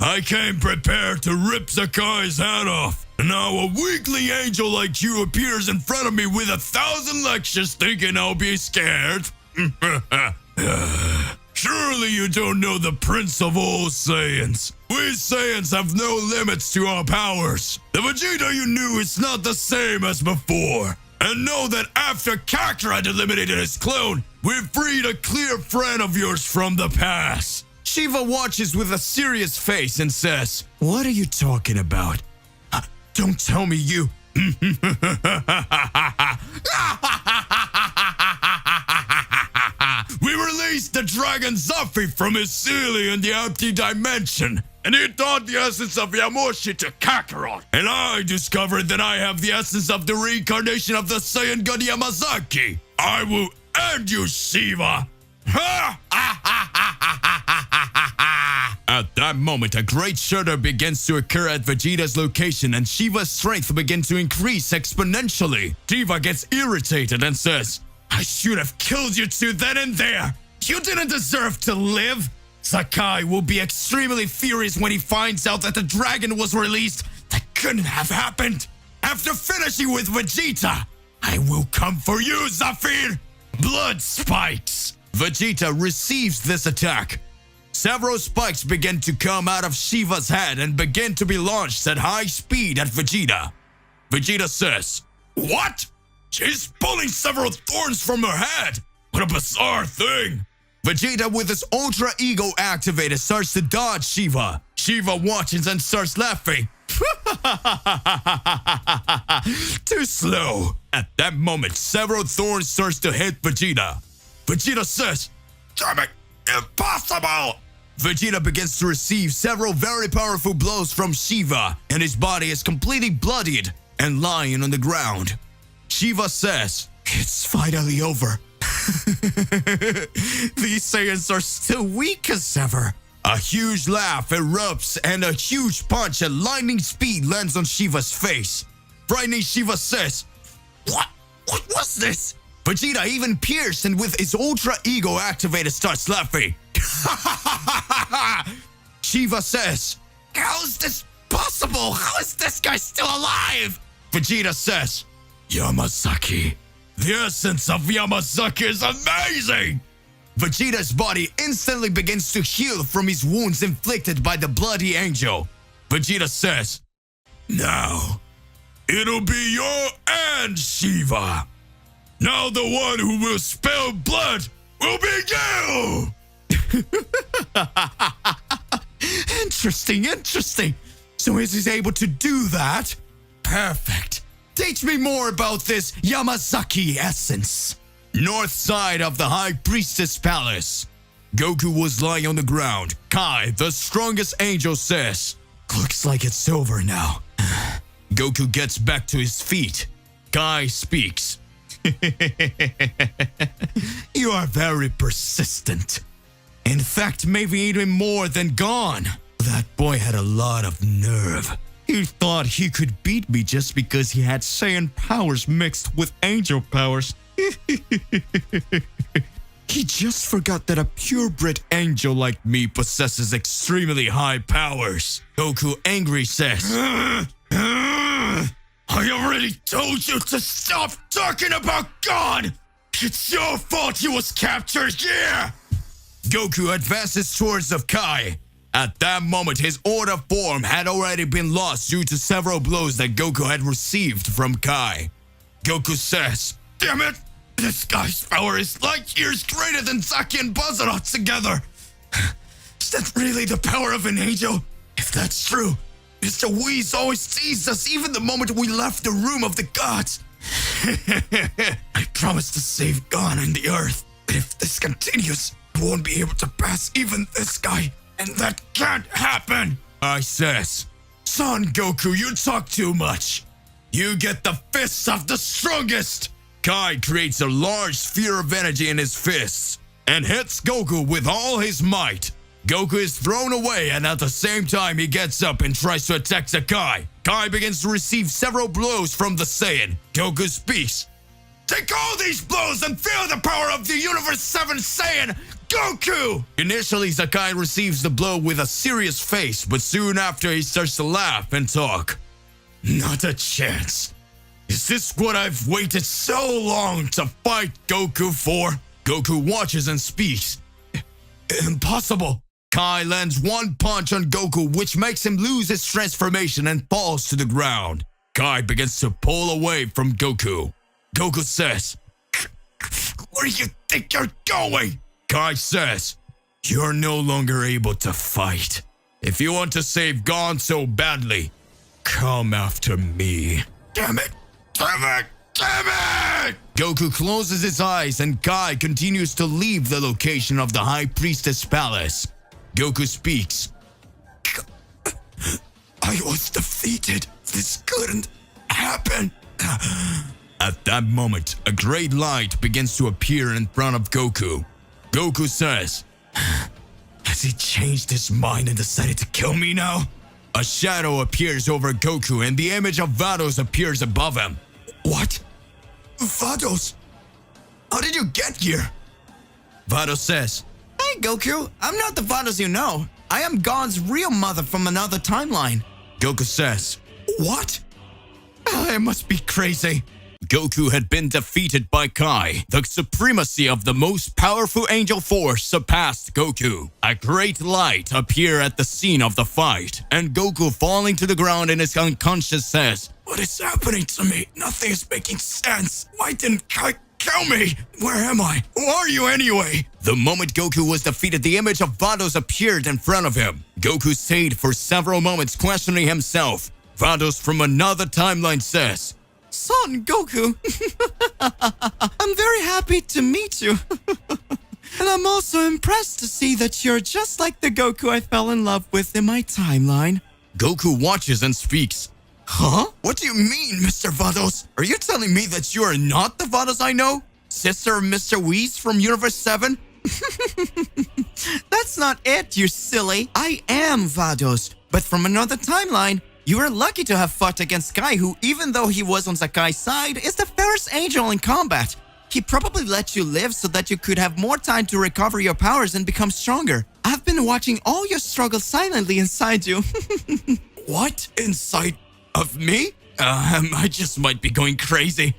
I came prepared to rip Sakai's head off. Now a weakling angel like you appears in front of me with 1,000 lectures thinking I'll be scared. Surely you don't know the Prince of all Saiyans. We Saiyans have no limits to our powers. The Vegeta you knew is not the same as before. And know that after Kakarot eliminated his clone, we freed a clear friend of yours from the past. Shiva watches with a serious face and says, What are you talking about? Don't tell me you... We released the dragon Zuffy from his ceiling in the empty dimension, and he taught the essence of Yamoshi to Kakarot. And I discovered that I have the essence of the reincarnation of the Saiyan God Yamazaki. I will end you, Shiva. At that moment, a great shudder begins to occur at Vegeta's location, and Shiva's strength begins to increase exponentially. Shiva gets irritated and says, I should have killed you two then and there. You didn't deserve to live. Sakai will be extremely furious when he finds out that the dragon was released. That couldn't have happened. After finishing with Vegeta, I will come for you, Zafir. Blood spikes. Vegeta receives this attack. Several spikes begin to come out of Shiva's head and begin to be launched at high speed at Vegeta. Vegeta says, What? She's pulling several thorns from her head. What a bizarre thing. Vegeta, with his Ultra Ego activated, starts to dodge Shiva. Shiva watches and starts laughing. Too slow. At that moment, several thorns starts to hit Vegeta. Vegeta says, Damn it, impossible! Vegeta begins to receive several very powerful blows from Shiva, and his body is completely bloodied and lying on the ground. Shiva says, It's finally over. These Saiyans are still weak as ever. A huge laugh erupts and a huge punch at lightning speed lands on Shiva's face. Frightening Shiva says, What was this? Vegeta even pierced and with his ultra ego activated starts laughing. Shiva says, "How is this possible? How is this guy still alive?" Vegeta says, "Yamazaki. The essence of Yamazaki is amazing!" Vegeta's body instantly begins to heal from his wounds inflicted by the bloody angel. Vegeta says, "Now, it'll be your end, Shiva. Now the one who will spill blood will be you!" Interesting. So is he able to do that? Perfect. Teach me more about this Yamazaki essence. North side of the High Priestess Palace. Goku was lying on the ground. Kai, the strongest angel, says, "Looks like it's over now." Goku gets back to his feet. Kai speaks. "You are very persistent. In fact, maybe even more than gone. That boy had a lot of nerve. He thought he could beat me just because he had Saiyan powers mixed with angel powers. He just forgot that a purebred angel like me possesses extremely high powers." Goku angry says, "I already told you to stop talking about God! It's your fault he was captured here!" Goku advances towards the Kai. At that moment, his order form had already been lost due to several blows that Goku had received from Kai. Goku says, "Damn it! This guy's power is light years greater than Zaki and Bazara together! Is that really the power of an angel? If that's true, Mr. Whis always teased us even the moment we left the room of the gods. I promised to save Gon and the Earth, but if this continues, I won't be able to pass even this guy, and that can't happen." I says, "Son Goku, you talk too much. You get the fists of the strongest." Kai creates a large sphere of energy in his fists and hits Goku with all his might. Goku is thrown away, and at the same time he gets up and tries to attack the Kai. Kai begins to receive several blows from the Saiyan. Goku speaks. "Take all these blows and feel the power of the Universe 7 Saiyan, Goku!" Initially, Sakai receives the blow with a serious face, but soon after he starts to laugh and talk. "Not a chance. Is this what I've waited so long to fight Goku for?" Goku watches and speaks. "Impossible." Kai lands one punch on Goku, which makes him lose his transformation and falls to the ground. Kai begins to pull away from Goku. Goku says, "Where do you think you're going?" Kai says, "You're no longer able to fight. If you want to save Gon so badly, come after me." Damn it! Damn it! Damn it! Goku closes his eyes and Kai continues to leave the location of the High Priestess Palace. Goku speaks. "I was defeated. This couldn't happen." At that moment, a great light begins to appear in front of Goku. Goku says, "Has he changed his mind and decided to kill me now?" A shadow appears over Goku and the image of Vados appears above him. "What? Vados? How did you get here?" Vados says, Hey, Goku, I'm not the Vados you know. I am Gon's real mother from another timeline. Goku says, "What? I must be crazy." Goku had been defeated by Kai. The supremacy of the most powerful angel force surpassed Goku. A great light appeared at the scene of the fight, and Goku, falling to the ground in his unconscious, says, "What is happening to me? Nothing is making sense. Why didn't Kai kill me? Where am I? Who are you anyway?" The moment Goku was defeated, the image of Vados appeared in front of him. Goku stayed for several moments questioning himself. Vados from another timeline says, Son Goku, I'm very happy to meet you. And I'm also impressed to see that you're just like the Goku I fell in love with in my timeline. Goku watches and speaks. "Huh? What do you mean, Mr. Vados? Are you telling me that you are not the Vados I know? Sister of Mr. Whis from Universe 7? That's not it, you silly. I am Vados, but from another timeline. You were lucky to have fought against Kai, who, even though he was on Sakai's side, is the fairest angel in combat. He probably let you live so that you could have more time to recover your powers and become stronger. I've been watching all your struggles silently inside you. What? Inside of me? I just might be going crazy.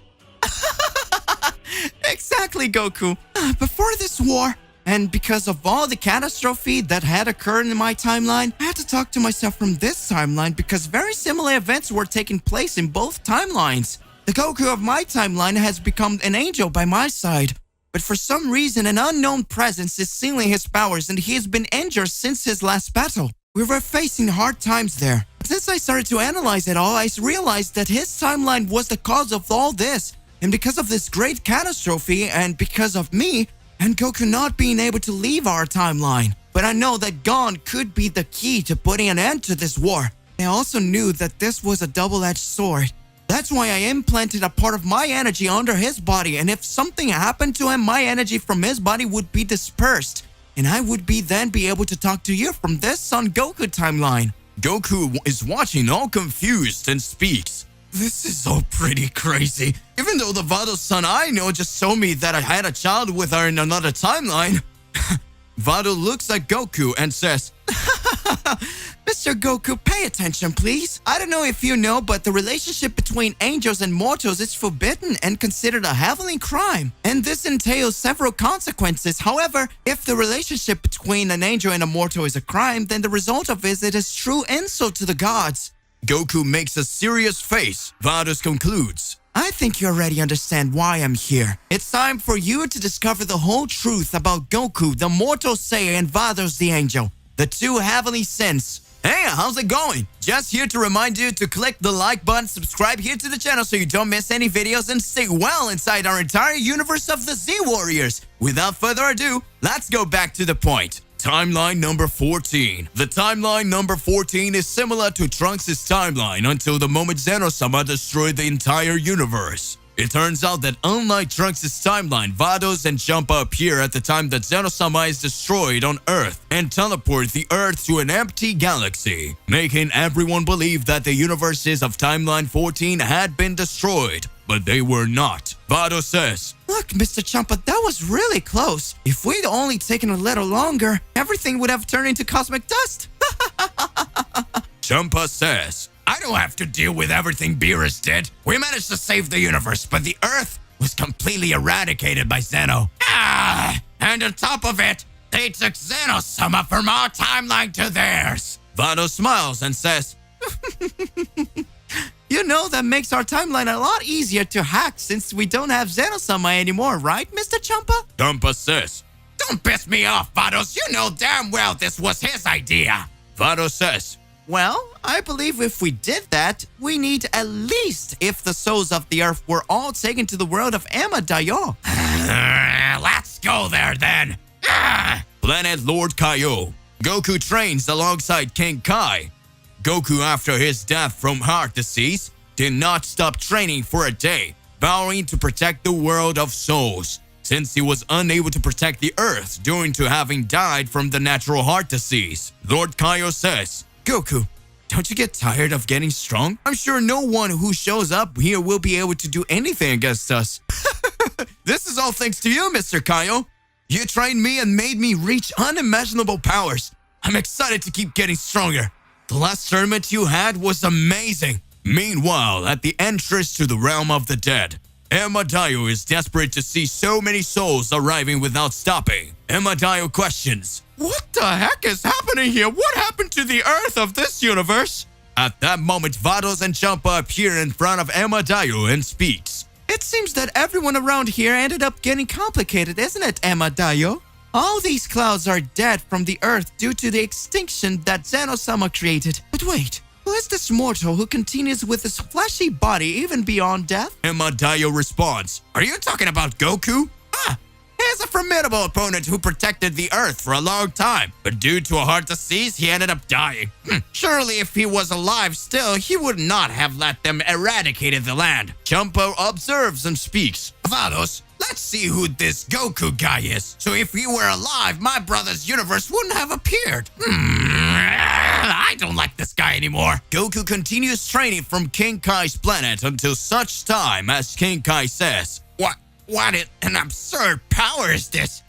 Exactly, Goku. Before this war, and because of all the catastrophe that had occurred in my timeline, I had to talk to myself from this timeline because very similar events were taking place in both timelines. The Goku of my timeline has become an angel by my side, but for some reason an unknown presence is sealing his powers and he has been injured since his last battle. We were facing hard times there. Since I started to analyze it all, I realized that his timeline was the cause of all this. And because of this great catastrophe, and because of me, and Goku not being able to leave our timeline. But I know that Gon could be the key to putting an end to this war. I also knew that this was a double-edged sword. That's why I implanted a part of my energy under his body, and if something happened to him, my energy from his body would be dispersed. And I would then be able to talk to you from this Son Goku timeline. Goku is watching all confused and speaks. This is all pretty crazy. Even though the Vado's son I know just told me that I had a child with her in another timeline. Vado looks at Goku and says, Mr. Goku, pay attention, please. I don't know if you know, but the relationship between angels and mortals is forbidden and considered a heavenly crime. And this entails several consequences. However, if the relationship between an angel and a mortal is a crime, then the result of it is true insult to the gods. Goku makes a serious face. Vados concludes, I think you already understand why I'm here. It's time for you to discover the whole truth about Goku, the mortal Saiyan, and Vados the angel, the two heavenly sins. Hey, how's it going? Just here to remind you to click the like button, subscribe here to the channel so you don't miss any videos, and stay well inside our entire universe of the Z Warriors. Without further ado, let's go back to the point. Timeline number 14. The timeline number 14 is similar to Trunks' timeline until the moment Zeno-sama destroyed the entire universe. It turns out that unlike Trunks' timeline, Vados and Champa appear at the time that Zeno-sama is destroyed on Earth and teleport the Earth to an empty galaxy, making everyone believe that the universes of timeline 14 had been destroyed, but they were not. Vados says, Look, Mr. Champa, that was really close. If we'd only taken a little longer, everything would have turned into cosmic dust. Champa says, I don't have to deal with everything Beerus did. We managed to save the universe, but the Earth was completely eradicated by Zeno. And on top of it, they took Zeno-sama from our timeline to theirs. Vados smiles and says, You know, that makes our timeline a lot easier to hack since we don't have Zeno-sama anymore, right, Mr. Champa? Champa says, Don't piss me off, Vados. You know damn well this was his idea. Vados says, Well, I believe if we did that, we need at least if the souls of the Earth were all taken to the world of Amadayo. Let's go there then. Planet Lord Kaio. Goku trains alongside King Kai. Goku, after his death from heart disease, did not stop training for a day, vowing to protect the world of souls, since he was unable to protect the Earth due to having died from the natural heart disease. Lord Kaio says, Goku, don't you get tired of getting strong? I'm sure no one who shows up here will be able to do anything against us. This is all thanks to you, Mr. Kaio. You trained me and made me reach unimaginable powers. I'm excited to keep getting stronger. The last tournament you had was amazing. Meanwhile, at the entrance to the realm of the dead, Amadayo is desperate to see so many souls arriving without stopping. Amadayo questions, what the heck is happening here? What happened to the Earth of this universe? At that moment, Vados and Champa appear in front of Amadayo and speaks. It seems that everyone around here ended up getting complicated, isn't it, Amadayo? All these clouds are dead from the Earth due to the extinction that Zeno-sama created. But wait, who is this mortal who continues with his fleshy body even beyond death? Amadayo responds, are you talking about Goku? He's a formidable opponent who protected the Earth for a long time, but due to a heart disease, he ended up dying. Surely if he was alive still, he would not have let them eradicated the land. Champa observes and speaks. Vados, let's see who this Goku guy is. So if he were alive, my brother's universe wouldn't have appeared. I don't like this guy anymore. Goku continues training from King Kai's planet until such time as King Kai says, What an absurd power is this?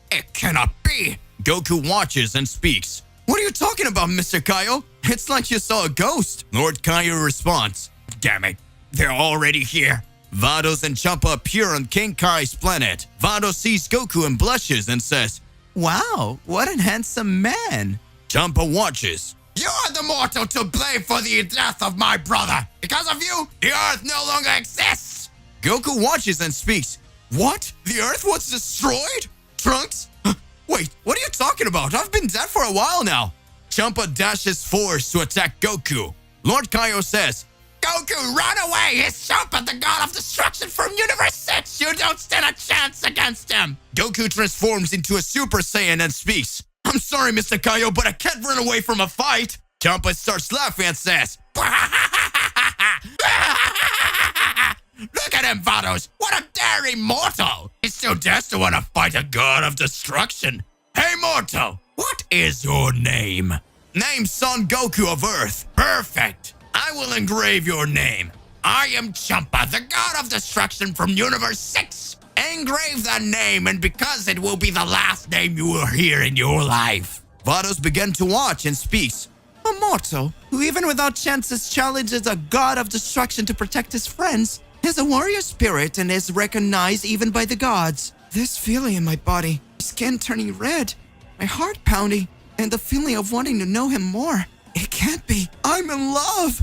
It cannot be. Goku watches and speaks. What are you talking about, Mr. Kaio? It's like you saw a ghost. Lord Kaio responds. Damn it, they're already here. Vados and Champa appear on King Kai's planet. Vados sees Goku and blushes and says, "Wow, what a handsome man." Champa watches. You are the mortal to blame for the death of my brother. Because of you, the Earth no longer exists. Goku watches and speaks. What? The Earth was destroyed? Trunks? Wait, what are you talking about? I've been dead for a while now. Champa dashes forward to attack Goku. Lord Kaio says, Goku, run away! He's Champa, the god of destruction from Universe 6! You don't stand a chance against him! Goku transforms into a Super Saiyan and speaks. I'm sorry, Mr. Kaio, but I can't run away from a fight. Champa starts laughing and says, Look at him, Vados! What a daring mortal! He still dares to want to fight a god of destruction. Hey, mortal! What is your name? Name Son Goku of Earth. Perfect! I will engrave your name. I am Champa, the god of destruction from Universe 6. Engrave that name, and because it will be the last name you will hear in your life. Vados begins to watch and speaks. A mortal, who even without chances challenges a god of destruction to protect his friends, is a warrior spirit and is recognized even by the gods. This feeling in my body, skin turning red, my heart pounding, and the feeling of wanting to know him more. It can't be. I'm in love.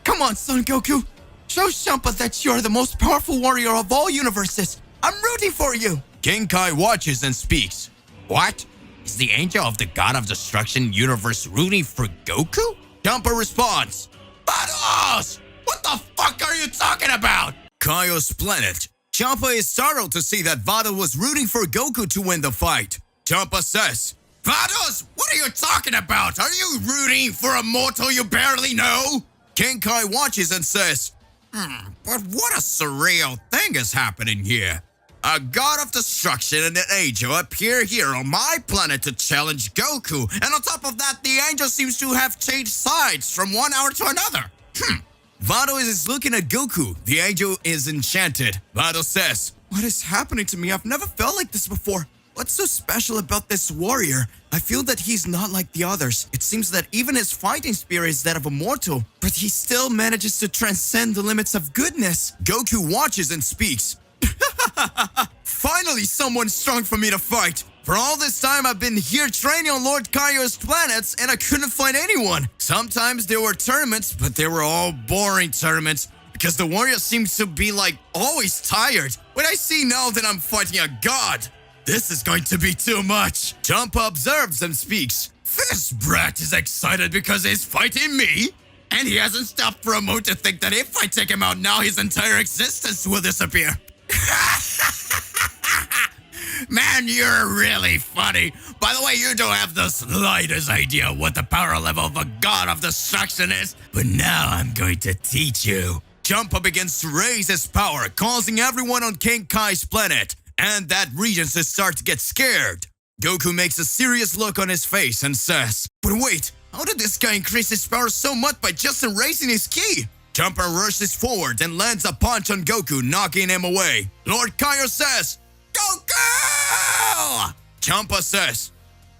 Come on, Son Goku. Show Champa that you're the most powerful warrior of all universes. I'm rooting for you. King Kai watches and speaks. What? Is the angel of the god of destruction universe rooting for Goku? Champa responds. Vados! What the fuck are you talking about? Kaio's planet. Champa is startled to see that Vados was rooting for Goku to win the fight. Champa says, Vados, what are you talking about? Are you rooting for a mortal you barely know? King Kai watches and says, but what a surreal thing is happening here. A god of destruction and an angel appear here on my planet to challenge Goku, and on top of that, the angel seems to have changed sides from 1 hour to another. Vados is looking at Goku. The angel is enchanted. Vados says, what is happening to me? I've never felt like this before. What's so special about this warrior? I feel that he's not like the others. It seems that even his fighting spirit is that of a mortal, but he still manages to transcend the limits of goodness. Goku watches and speaks. Finally, someone strong for me to fight. For all this time, I've been here training on Lord Kaio's planets, and I couldn't find anyone. Sometimes there were tournaments, but they were all boring tournaments, because the warrior seems to be, always tired. When I see now that I'm fighting a god, this is going to be too much. Champa observes and speaks. This brat is excited because he's fighting me, and he hasn't stopped for a moment to think that if I take him out now, his entire existence will disappear. Man, you're really funny. By the way, you don't have the slightest idea what the power level of a god of destruction is, but now I'm going to teach you. Champa begins to raise his power, causing everyone on King Kai's planet, and that region to start to get scared. Goku makes a serious look on his face and says, but wait, how did this guy increase his power so much by just erasing his ki? Champa rushes forward and lands a punch on Goku, knocking him away. Lord Kaio says, Goku! Champa says,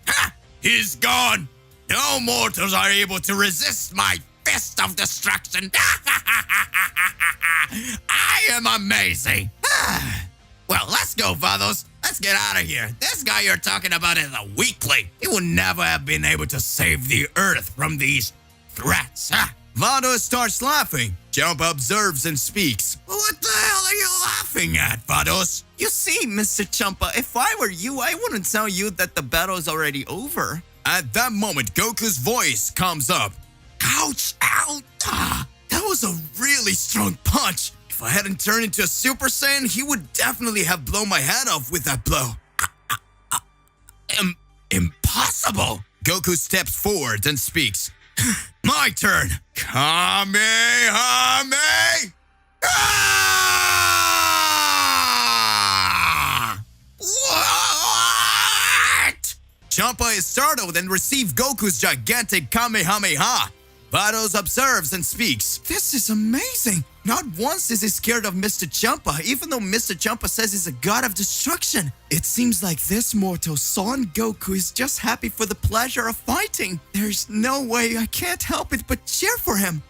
ha! He's gone! No mortals are able to resist my fist of destruction! I am amazing! Well, let's go, Vados. Let's get out of here. This guy you're talking about is a weakling. He would never have been able to save the Earth from these threats. Vados starts laughing. Champa observes and speaks. What the hell are you laughing at, Vados? You see, Mr. Champa, if I were you, I wouldn't tell you that the battle is already over. At that moment, Goku's voice comes up. Ouch! Ow! That was a really strong punch. If I hadn't turned into a Super Saiyan, he would definitely have blown my head off with that blow. Impossible! Goku steps forward and speaks. My turn! Kamehameha! What? Champa is startled and receives Goku's gigantic Kamehameha. Vados observes and speaks. This is amazing. Not once is he scared of Mr. Champa, even though Mr. Champa says he's a god of destruction. It seems like this mortal, Son Goku, is just happy for the pleasure of fighting. There's no way I can't help it but cheer for him.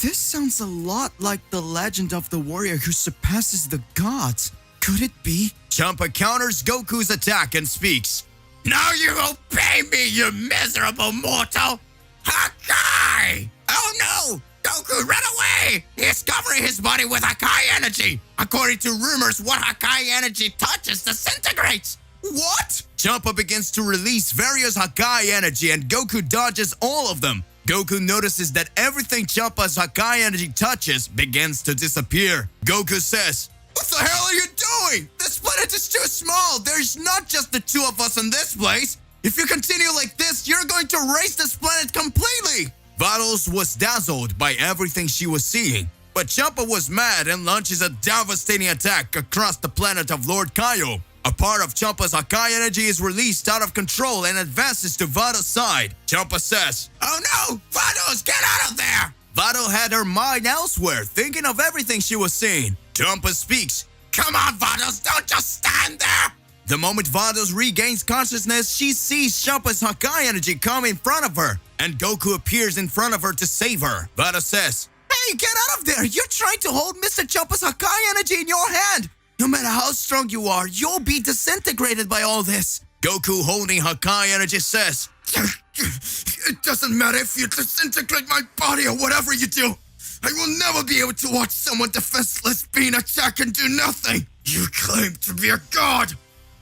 This sounds a lot like the legend of the warrior who surpasses the gods. Could it be? Champa counters Goku's attack and speaks. Now you obey me, you miserable mortal! Hakai! Oh no! Goku, run away! He's covering his body with Hakai energy! According to rumors, what Hakai energy touches disintegrates! What? Champa begins to release various Hakai energy and Goku dodges all of them. Goku notices that everything Champa's Hakai energy touches begins to disappear. Goku says, what the hell are you doing? This planet is too small. There's not just the two of us in this place. If you continue like this, you're going to erase this planet completely. Vados was dazzled by everything she was seeing. But Champa was mad and launches a devastating attack across the planet of Lord Kaio. A part of Champa's Hakai energy is released out of control and advances to Vado's side. Champa says, oh no! Vados, get out of there! Vado had her mind elsewhere, thinking of everything she was seeing. Champa speaks, come on, Vados, don't just stand there! The moment Vados regains consciousness, she sees Champa's Hakai energy come in front of her, and Goku appears in front of her to save her. Vado says, hey, get out of there! You're trying to hold Mr. Champa's Hakai energy in your hand! No matter how strong you are, you'll be disintegrated by all this. Goku, holding Hakai energy, says, it doesn't matter if you disintegrate my body or whatever you do. I will never be able to watch someone defenseless being attacked and do nothing. You claim to be a god.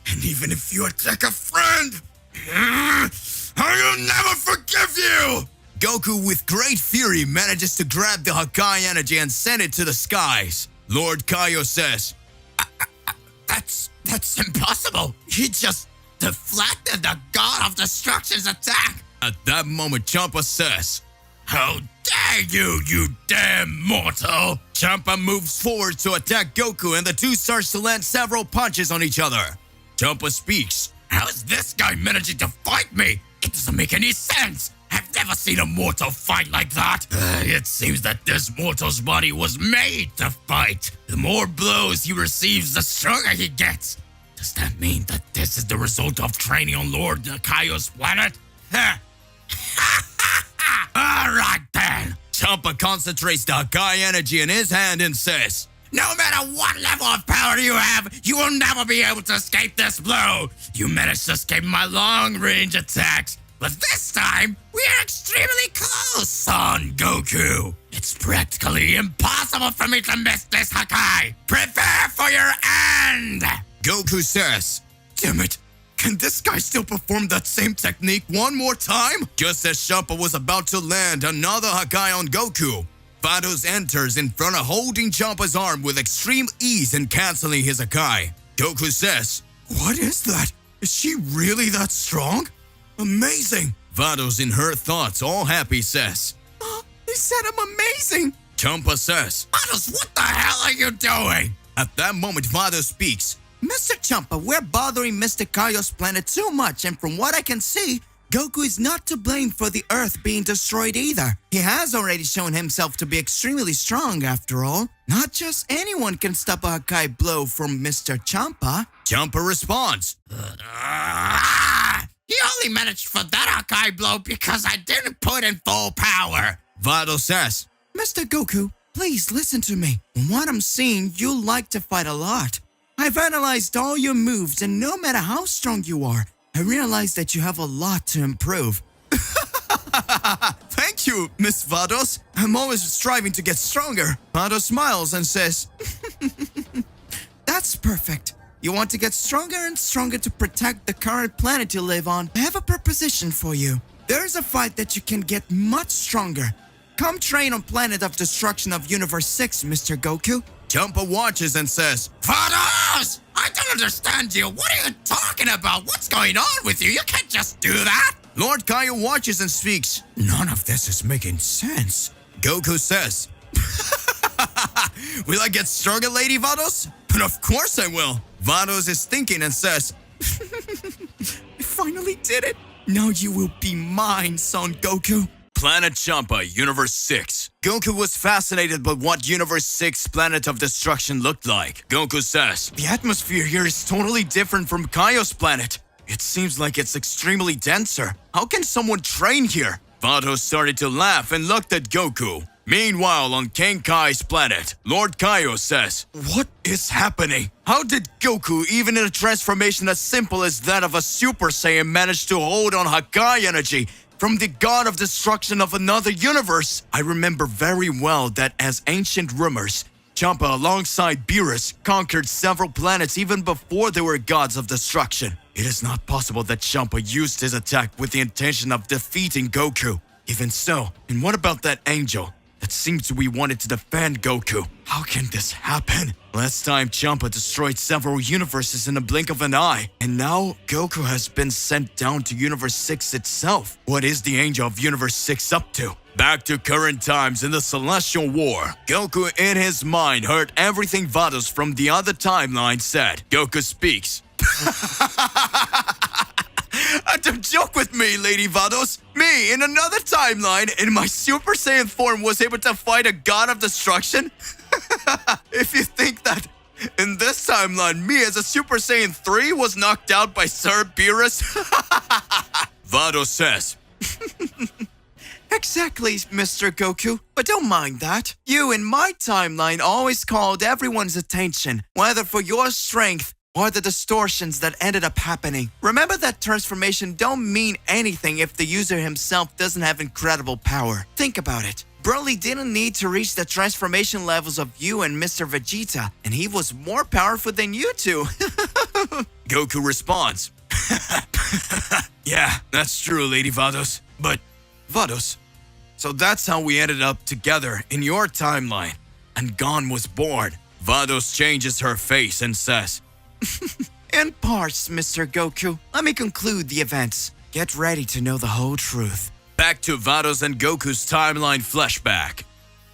And even if you attack a friend, I will never forgive you. Goku, with great fury, manages to grab the Hakai energy and send it to the skies. Lord Kaio says, That's impossible. He just deflected the God of Destruction's attack. At that moment, Champa says, how dare you, you damn mortal! Champa moves forward to attack Goku and the two starts to land several punches on each other. Champa speaks, how is this guy managing to fight me? It doesn't make any sense. I've never seen a mortal fight like that. It seems that this mortal's body was made to fight. The more blows he receives, the stronger he gets. Does that mean that this is the result of training on Lord Kaio's planet? Alright then. Champa concentrates the Hakai energy in his hand and says, no matter what level of power you have, you will never be able to escape this blow. You managed to escape my long-range attacks. But this time, we are extremely close, Son Goku. It's practically impossible for me to miss this Hakai. Prepare for your end! Goku says, damn it, can this guy still perform that same technique one more time? Just as Champa was about to land another Hakai on Goku, Vados enters in front of holding Champa's arm with extreme ease and canceling his Hakai. Goku says, what is that? Is she really that strong? Amazing! Vados, in her thoughts, all happy, says, he said I'm amazing! Champa says, Vados, what the hell are you doing? At that moment, Vados speaks, Mr. Champa, we're bothering Mr. Kaio's planet too much, and from what I can see, Goku is not to blame for the Earth being destroyed either. He has already shown himself to be extremely strong after all. Not just anyone can stop a Hakai blow from Mr. Champa. Champa responds, he only managed for that Hakai blow because I didn't put in full power. Vado says, Mr. Goku, please listen to me. From what I'm seeing, you like to fight a lot. I've analyzed all your moves, and no matter how strong you are, I realize that you have a lot to improve. Thank you, Miss Vados. I'm always striving to get stronger. Vados smiles and says, that's perfect. You want to get stronger and stronger to protect the current planet you live on. I have a proposition for you. There's a fight that you can get much stronger. Come train on Planet of Destruction of Universe 6, Mr. Goku. Champa watches and says, Vados! I don't understand you. What are you talking about? What's going on with you? You can't just do that. Lord Kaio watches and speaks. None of this is making sense. Goku says, will I get stronger, Lady Vados? But of course I will. Vados is thinking and says, I finally did it. Now you will be mine, Son Goku. Planet Champa, Universe 6. Goku was fascinated by what Universe 6 Planet of Destruction looked like. Goku says, "The atmosphere here is totally different from Kaio's planet. It seems like it's extremely denser. How can someone train here?" Vados started to laugh and looked at Goku. Meanwhile, on King Kai's planet, Lord Kaio says, "What is happening? How did Goku, even in a transformation as simple as that of a Super Saiyan, manage to hold on Hakai energy from the god of destruction of another universe?" I remember very well that as ancient rumors, Champa alongside Beerus conquered several planets even before they were gods of destruction. It is not possible that Champa used his attack with the intention of defeating Goku. Even so, and what about that angel that seemed to be wanted to defend Goku? How can this happen? Last time Champa destroyed several universes in a blink of an eye, and now Goku has been sent down to Universe 6 itself. What is the angel of Universe 6 up to? Back to current times in the Celestial War, Goku in his mind heard everything Vados from the other timeline said. Goku speaks. Don't joke with me, Lady Vados. Me, in another timeline, in my Super Saiyan form, was able to fight a god of destruction? If you think that in this timeline, me as a Super Saiyan 3 was knocked out by Sir Beerus? Vados says, "Exactly, Mr. Goku, but don't mind that. You in my timeline always called everyone's attention, whether for your strength or the distortions that ended up happening. Remember that transformation don't mean anything if the user himself doesn't have incredible power. Think about it. Broly didn't need to reach the transformation levels of you and Mr. Vegeta, and he was more powerful than you two." Goku responds, "Yeah, that's true, Lady Vados. But, Vados, so that's how we ended up together in your timeline, and Gon was born." Vados changes her face and says, "In parts, Mr. Goku. Let me conclude the events. Get ready to know the whole truth." Back to Vados and Goku's timeline flashback.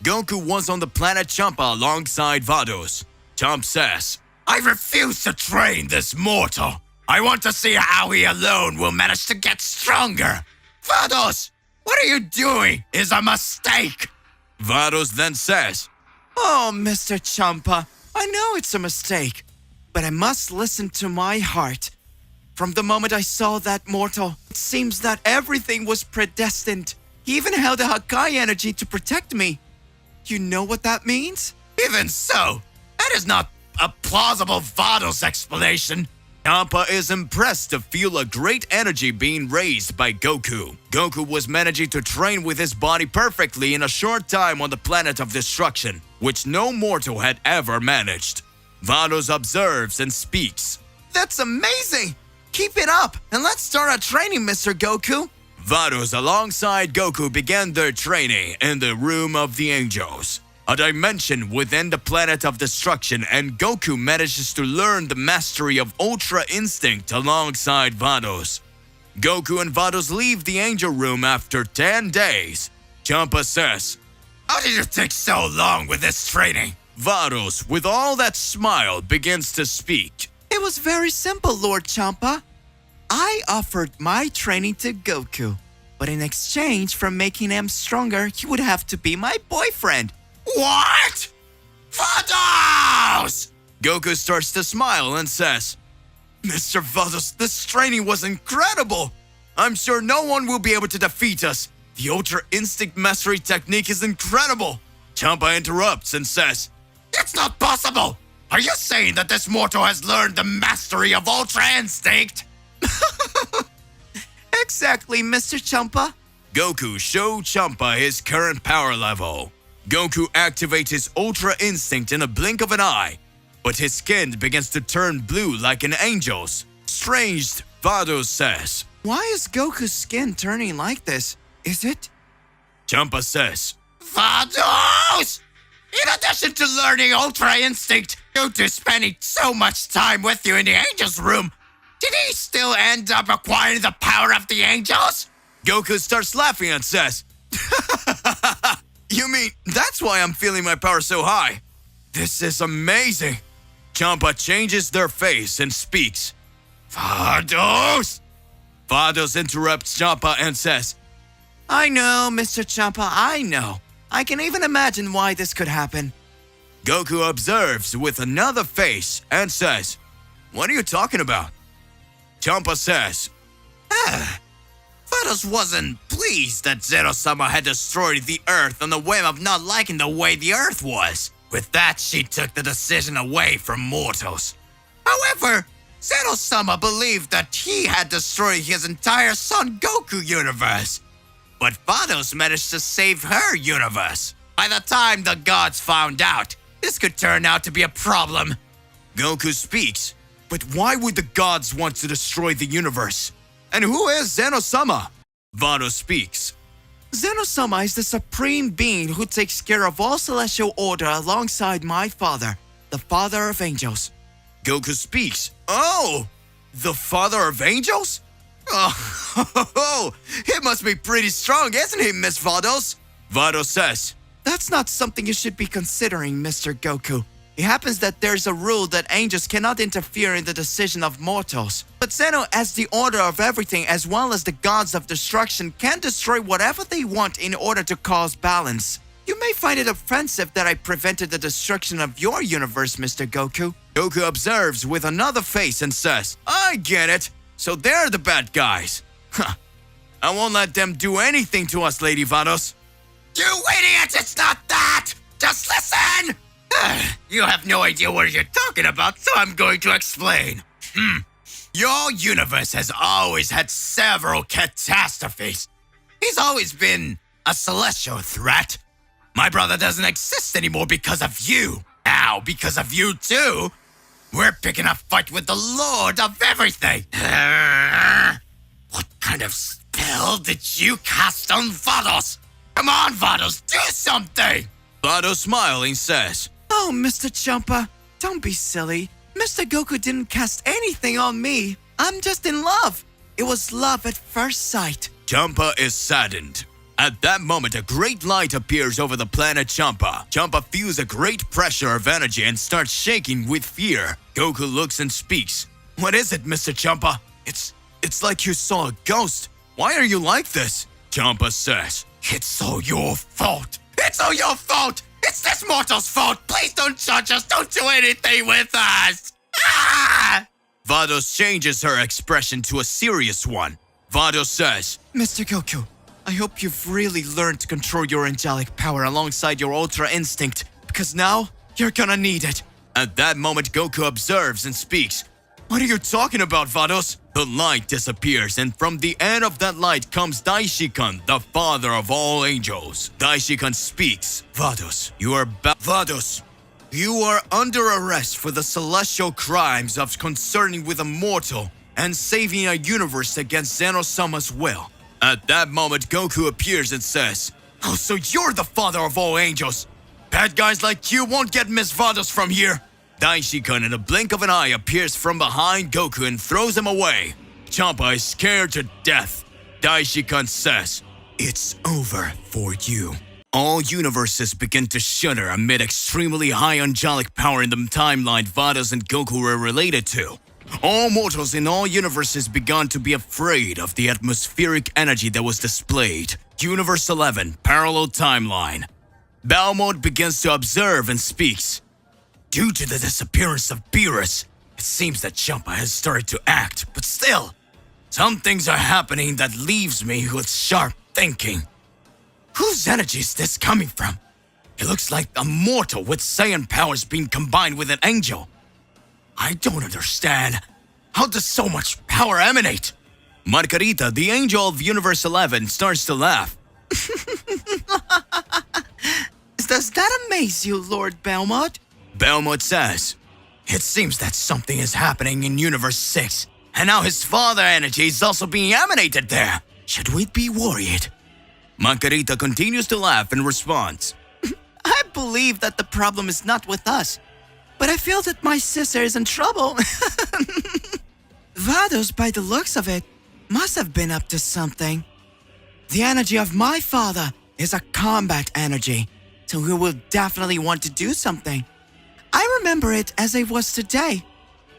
Goku was on the planet Champa alongside Vados. Champ says, "I refuse to train this mortal. I want to see how he alone will manage to get stronger. Vados, what are you doing? Is a mistake." Vados then says, "Oh, Mr. Champa, I know it's a mistake, but I must listen to my heart. From the moment I saw that mortal, it seems that everything was predestined. He even held a Hakai energy to protect me. You know what that means?" Even so, that is not a plausible Vados explanation. Champa is impressed to feel a great energy being raised by Goku. Goku was managing to train with his body perfectly in a short time on the planet of destruction, which no mortal had ever managed. Vados observes and speaks. "That's amazing! Keep it up, and let's start our training, Mr. Goku." Vados alongside Goku began their training in the Room of the Angels, a dimension within the planet of destruction, and Goku manages to learn the mastery of Ultra Instinct alongside Vados. Goku and Vados leave the Angel Room after 10 days. Champa says, "How did you take so long with this training?" Vados, with all that smile, begins to speak. "It was very simple, Lord Champa. I offered my training to Goku, but in exchange for making him stronger, he would have to be my boyfriend." What? Vados! Goku starts to smile and says, "Mr. Vados, this training was incredible. I'm sure no one will be able to defeat us. The Ultra Instinct Mastery technique is incredible." Champa interrupts and says, "It's not possible! Are you saying that this mortal has learned the mastery of Ultra Instinct?" Exactly, Mr. Champa. Goku showed Champa his current power level. Goku activates his Ultra Instinct in a blink of an eye, but his skin begins to turn blue like an angel's. Strange, Vados says. "Why is Goku's skin turning like this? Is it?" Champa says, "Vados! In addition to learning Ultra Instinct due to spending so much time with you in the Angels Room, did he still end up acquiring the power of the Angels?" Goku starts laughing and says, "You mean that's why I'm feeling my power so high? This is amazing." Champa changes their face and speaks. "Vados! Vados interrupts Champa and says, I know, Mr. Champa, I know. I can even imagine why this could happen. Goku observes with another face and says, what are you talking about? Champa says, Vados wasn't pleased that Zero-sama had destroyed the Earth on the whim of not liking the way the Earth was. With that, she took the decision away from mortals. However, Zero-sama believed that he had destroyed his entire Son Goku universe. But Vados managed to save her universe. By the time the gods found out, this could turn out to be a problem. Goku speaks, but why would the gods want to destroy the universe? And who is Zeno-sama? Vados speaks. Zeno-sama is the supreme being who takes care of all celestial order alongside my father, the father of angels. Goku speaks. Oh, the father of angels? Oh, he must be pretty strong, isn't he, Miss Vados? Vados says, That's not something you should be considering, Mr. Goku. It happens that there's a rule that angels cannot interfere in the decision of mortals. But Zeno, as the order of everything as well as the gods of destruction, can destroy whatever they want in order to cause balance. You may find it offensive that I prevented the destruction of your universe, Mr. Goku. Goku observes with another face and says, I get it. So they're the bad guys. Huh. I won't let them do anything to us, Lady Vados. You idiots, it's not that! Just listen! You have no idea what you're talking about, so I'm going to explain. Your universe has always had several catastrophes. He's always been a celestial threat. My brother doesn't exist anymore because of you. Now, because of you too, we're picking a fight with the Lord of everything. What kind of spell did you cast on Vados? Come on, Vados, do something! Vados smiling says, Oh, Mr. Champa, don't be silly. Mr. Goku didn't cast anything on me. I'm just in love. It was love at first sight. Champa is saddened. At that moment, a great light appears over the planet Champa. Champa feels a great pressure of energy and starts shaking with fear. Goku looks and speaks. What is it, Mr. Champa? It's like you saw a ghost. Why are you like this? Champa says, It's all your fault. It's all your fault. It's this mortal's fault. Please don't judge us. Don't do anything with us. Ah! Vados changes her expression to a serious one. Vados says, Mr. Goku, I hope you've really learned to control your angelic power alongside your ultra instinct, because now you're gonna need it. At that moment, Goku observes and speaks. What are you talking about, Vados? The light disappears, and from the end of that light comes Daishikan, the father of all angels. Daishikan speaks. Vados, Vados, you are under arrest for the celestial crimes of concerning with a mortal and saving a universe against Zeno-sama's will. At that moment, Goku appears and says, Oh, so you're the father of all angels. Bad guys like you won't get Miss Vados from here. Daishikan in a blink of an eye appears from behind Goku and throws him away. Champa is scared to death. Daishikan says, It's over for you. All universes begin to shudder amid extremely high angelic power in the timeline Vados and Goku were related to. All mortals in all universes began to be afraid of the atmospheric energy that was displayed. Universe 11, Parallel Timeline. Balmond begins to observe and speaks. Due to the disappearance of Beerus, it seems that Champa has started to act, but still, some things are happening that leaves me with sharp thinking. Whose energy is this coming from? It looks like a mortal with Saiyan powers being combined with an angel. I don't understand. How does so much power emanate? Margarita, the angel of Universe 11, starts to laugh. Does that amaze you, Lord Belmont? Belmont says, It seems that something is happening in Universe 6, and now his father energy is also being emanated there. Should we be worried? Margarita continues to laugh and responds, I believe that the problem is not with us, but I feel that my sister is in trouble. Vados, by the looks of it, must have been up to something. The energy of my father is a combat energy, so he will definitely want to do something. I remember it as it was today,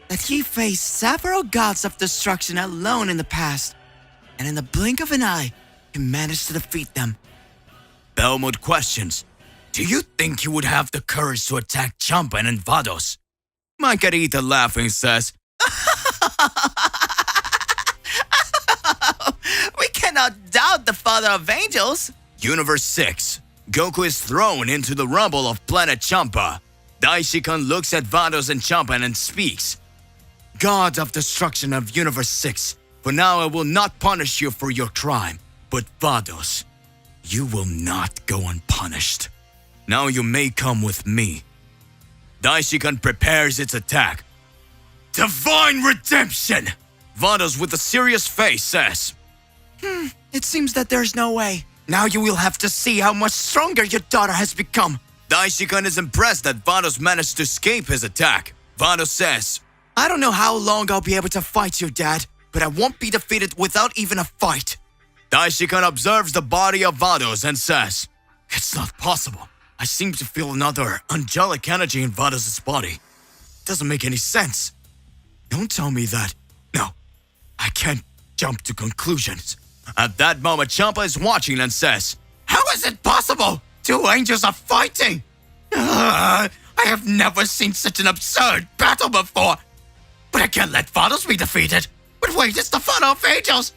that he faced several gods of destruction alone in the past. and in the blink of an eye, you managed to defeat them. Belmont questions, do you think you would have the courage to attack Champa and Vados? Margarita laughing says, We cannot doubt the Father of Angels. Universe 6. Goku is thrown into the rubble of planet Champa. Daishikan looks at Vados and Champa and speaks. God of destruction of Universe 6, for now I will not punish you for your crime. But Vados, you will not go unpunished. Now you may come with me. Daishikan prepares its attack. Divine redemption! Vados with a serious face says, It seems that there's no way. Now you will have to see how much stronger your daughter has become. Daishikan is impressed that Vados managed to escape his attack. Vados says, I don't know how long I'll be able to fight you, Dad, but I won't be defeated without even a fight. Daishikan observes the body of Vados and says, it's not possible. I seem to feel another angelic energy in Vados' body. Doesn't make any sense. Don't tell me that. No, I can't jump to conclusions. At that moment, Champa is watching and says, how is it possible? Two angels are fighting! I have never seen such an absurd battle before. But I can't let Vados be defeated. But wait, it's the Father of Angels!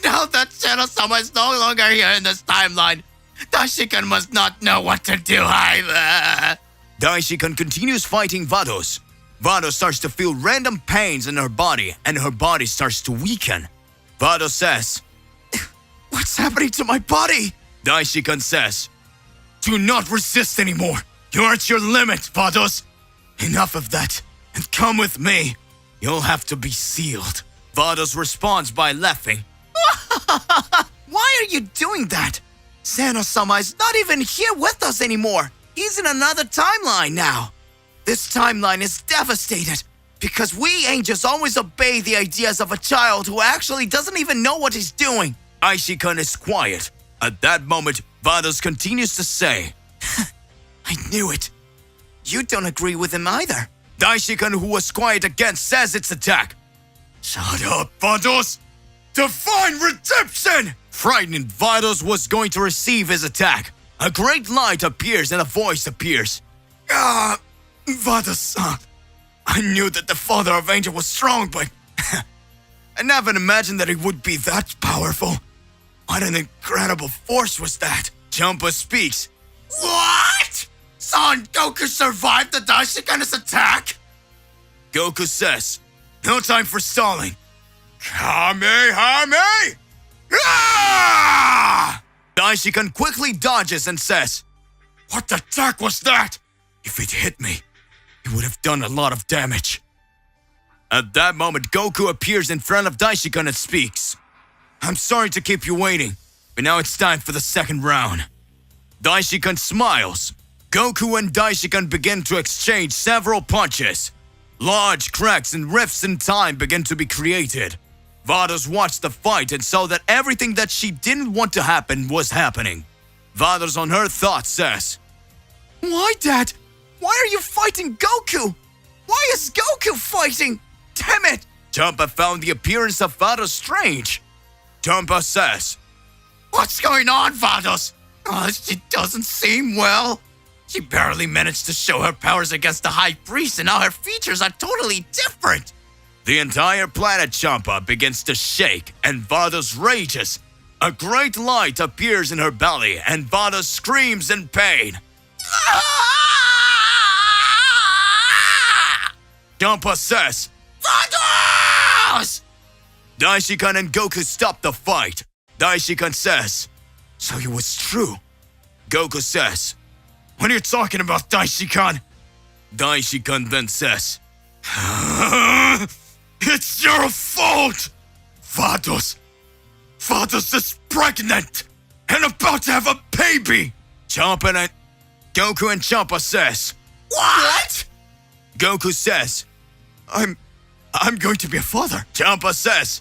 Now that Shirosama is no longer here in this timeline, Daishikan must not know what to do either. Daishikan continues fighting Vados. Vados starts to feel random pains in her body, and her body starts to weaken. Vados says, what's happening to my body? Daishikan says, do not resist anymore. You're at your limit, Vados. Enough of that, and come with me. You'll have to be sealed. Vados responds by laughing. Why are you doing that? Sano-sama is not even here with us anymore. He's in another timeline now. This timeline is devastated because we angels always obey the ideas of a child who actually doesn't even know what he's doing. Daishikan is quiet. At that moment, Vados continues to say, I knew it. You don't agree with him either. Daishikan, who was quiet again, says its attack. Shut up, Vados! Divine redemption! Frightened, Vados was going to receive his attack. A great light appears and a voice appears. Vados, I knew that the Father of Angel was strong, but I never imagined that he would be that powerful. What an incredible force was that? Champa speaks. What? Son Goku survived the Daishikan's attack? Goku says, no time for stalling. Kamehame! Ah! Daishikan quickly dodges and says, what attack was that? If it hit me, it would have done a lot of damage. At that moment, Goku appears in front of Daishikan and speaks. I'm sorry to keep you waiting, but now it's time for the second round. Daishikan smiles. Goku and Daishikan begin to exchange several punches. Large cracks and rifts in time begin to be created. Vados watched the fight and saw that everything that she didn't want to happen was happening. Vados on her thought says, Why, Dad? Why are you fighting Goku? Why is Goku fighting? Damn it! Champa found the appearance of Vados strange. Champa says, what's going on, Vados? She doesn't seem well. She barely managed to show her powers against the High Priest, and now her features are totally different. The entire planet Champa begins to shake, and Vados rages. A great light appears in her belly, and Vados screams in pain. Champa says, Vados! Daishikan and Goku stop the fight. Daishikan says, so it was true. Goku says, what are you talking about, Daishikan? Daishikan then says, it's your fault! Vados is pregnant and about to have a baby! Goku and Champa says, what? Goku says, I'm going to be a father. Champa says,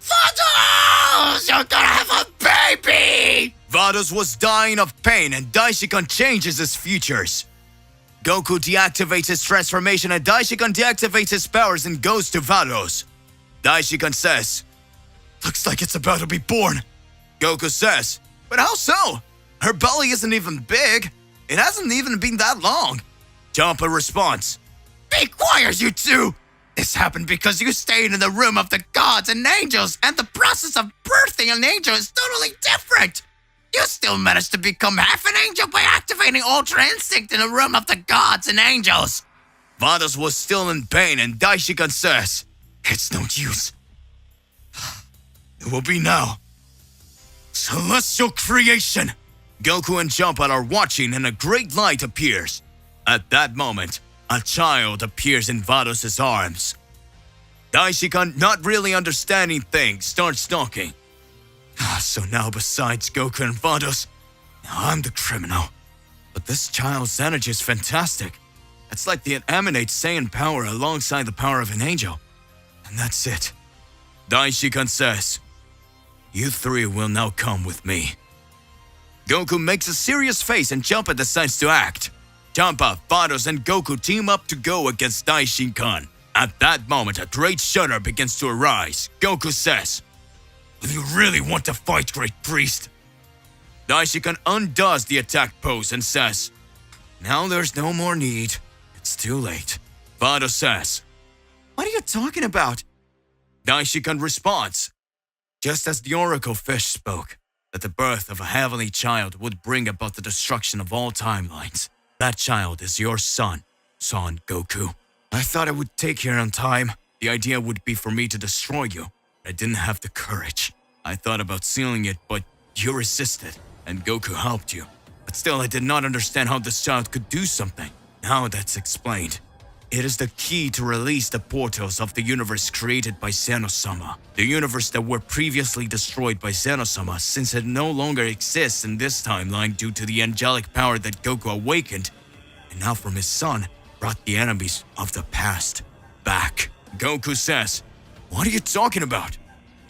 Vados, you're gonna have a baby! Vados was dying of pain and Daishikan changes his features. Goku deactivates his transformation and Daishikan deactivates his powers and goes to Vados. Daishikan says, Looks like it's about to be born. Goku says, but how so? Her belly isn't even big. It hasn't even been that long. Champa responds, be quiet, you two! This happened because you stayed in the room of the gods and angels, and the process of birthing an angel is totally different. You still managed to become half an angel by activating Ultra Instinct in the room of the gods and angels. Vados was still in pain, and Daishikan says, it's no use. It will be now. Celestial creation! Goku and Champa are watching, and a great light appears. At that moment, a child appears in Vados' arms. Daishikan, not really understanding things, starts talking. So now besides Goku and Vados, I'm the criminal. But this child's energy is fantastic. It's like the emanate Saiyan power alongside the power of an angel. And that's it. Daishikan says, you three will now come with me. Goku makes a serious face and Champa decides to act. Champa, Vados, and Goku team up to go against Daishikan. At that moment, a great shudder begins to arise. Goku says, do you really want to fight, Great Priest? Daishikan undoes the attack pose and says, now there's no more need. It's too late. Vados says, what are you talking about? Daishikan responds, just as the Oracle Fish spoke, that the birth of a heavenly child would bring about the destruction of all timelines. That child is your son, Son Goku. I thought I would take here on time. The idea would be for me to destroy you. I didn't have the courage. I thought about sealing it, but you resisted, and Goku helped you. But still, I did not understand how this child could do something. Now that's explained. It is the key to release the portals of the universe created by Zeno-sama. The universe that were previously destroyed by Zeno-sama, since it no longer exists in this timeline due to the angelic power that Goku awakened, and now from his son, brought the enemies of the past back. Goku says, what are you talking about?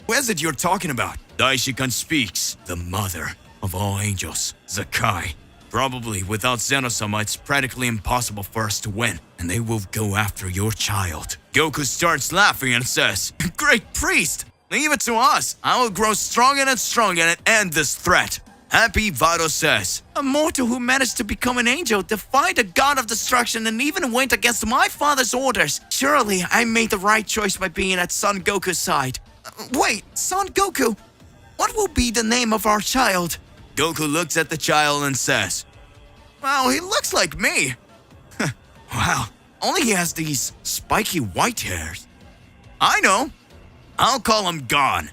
Who is it you're talking about? Daishikan speaks, the mother of all angels, Zakai. Probably without Zeno-sama, it's practically impossible for us to win, and they will go after your child. Goku starts laughing and says, Great Priest, leave it to us. I will grow stronger and stronger and end this threat. Happy Vados says, a mortal who managed to become an angel, defied a god of destruction, and even went against my father's orders. Surely I made the right choice by being at Son Goku's side. Wait, Son Goku, what will be the name of our child? Goku looks at the child and says, wow, he looks like me. Wow, only he has these spiky white hairs. I know. I'll call him Gon.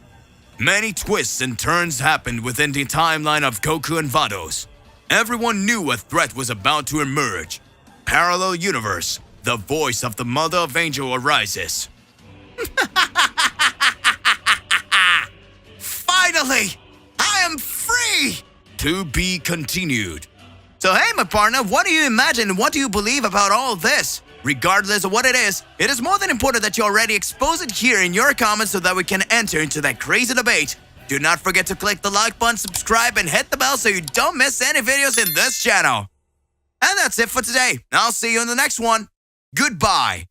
Many twists and turns happened within the timeline of Goku and Vados. Everyone knew a threat was about to emerge. Parallel universe, the voice of the Mother of Angel arises. Finally, I am free! To be continued. So hey, my partner, what do you imagine? What do you believe about all this? Regardless of what it is more than important that you already expose it here in your comments so that we can enter into that crazy debate. Do not forget to click the like button, subscribe, and hit the bell so you don't miss any videos in this channel. And that's it for today. I'll see you in the next one. Goodbye.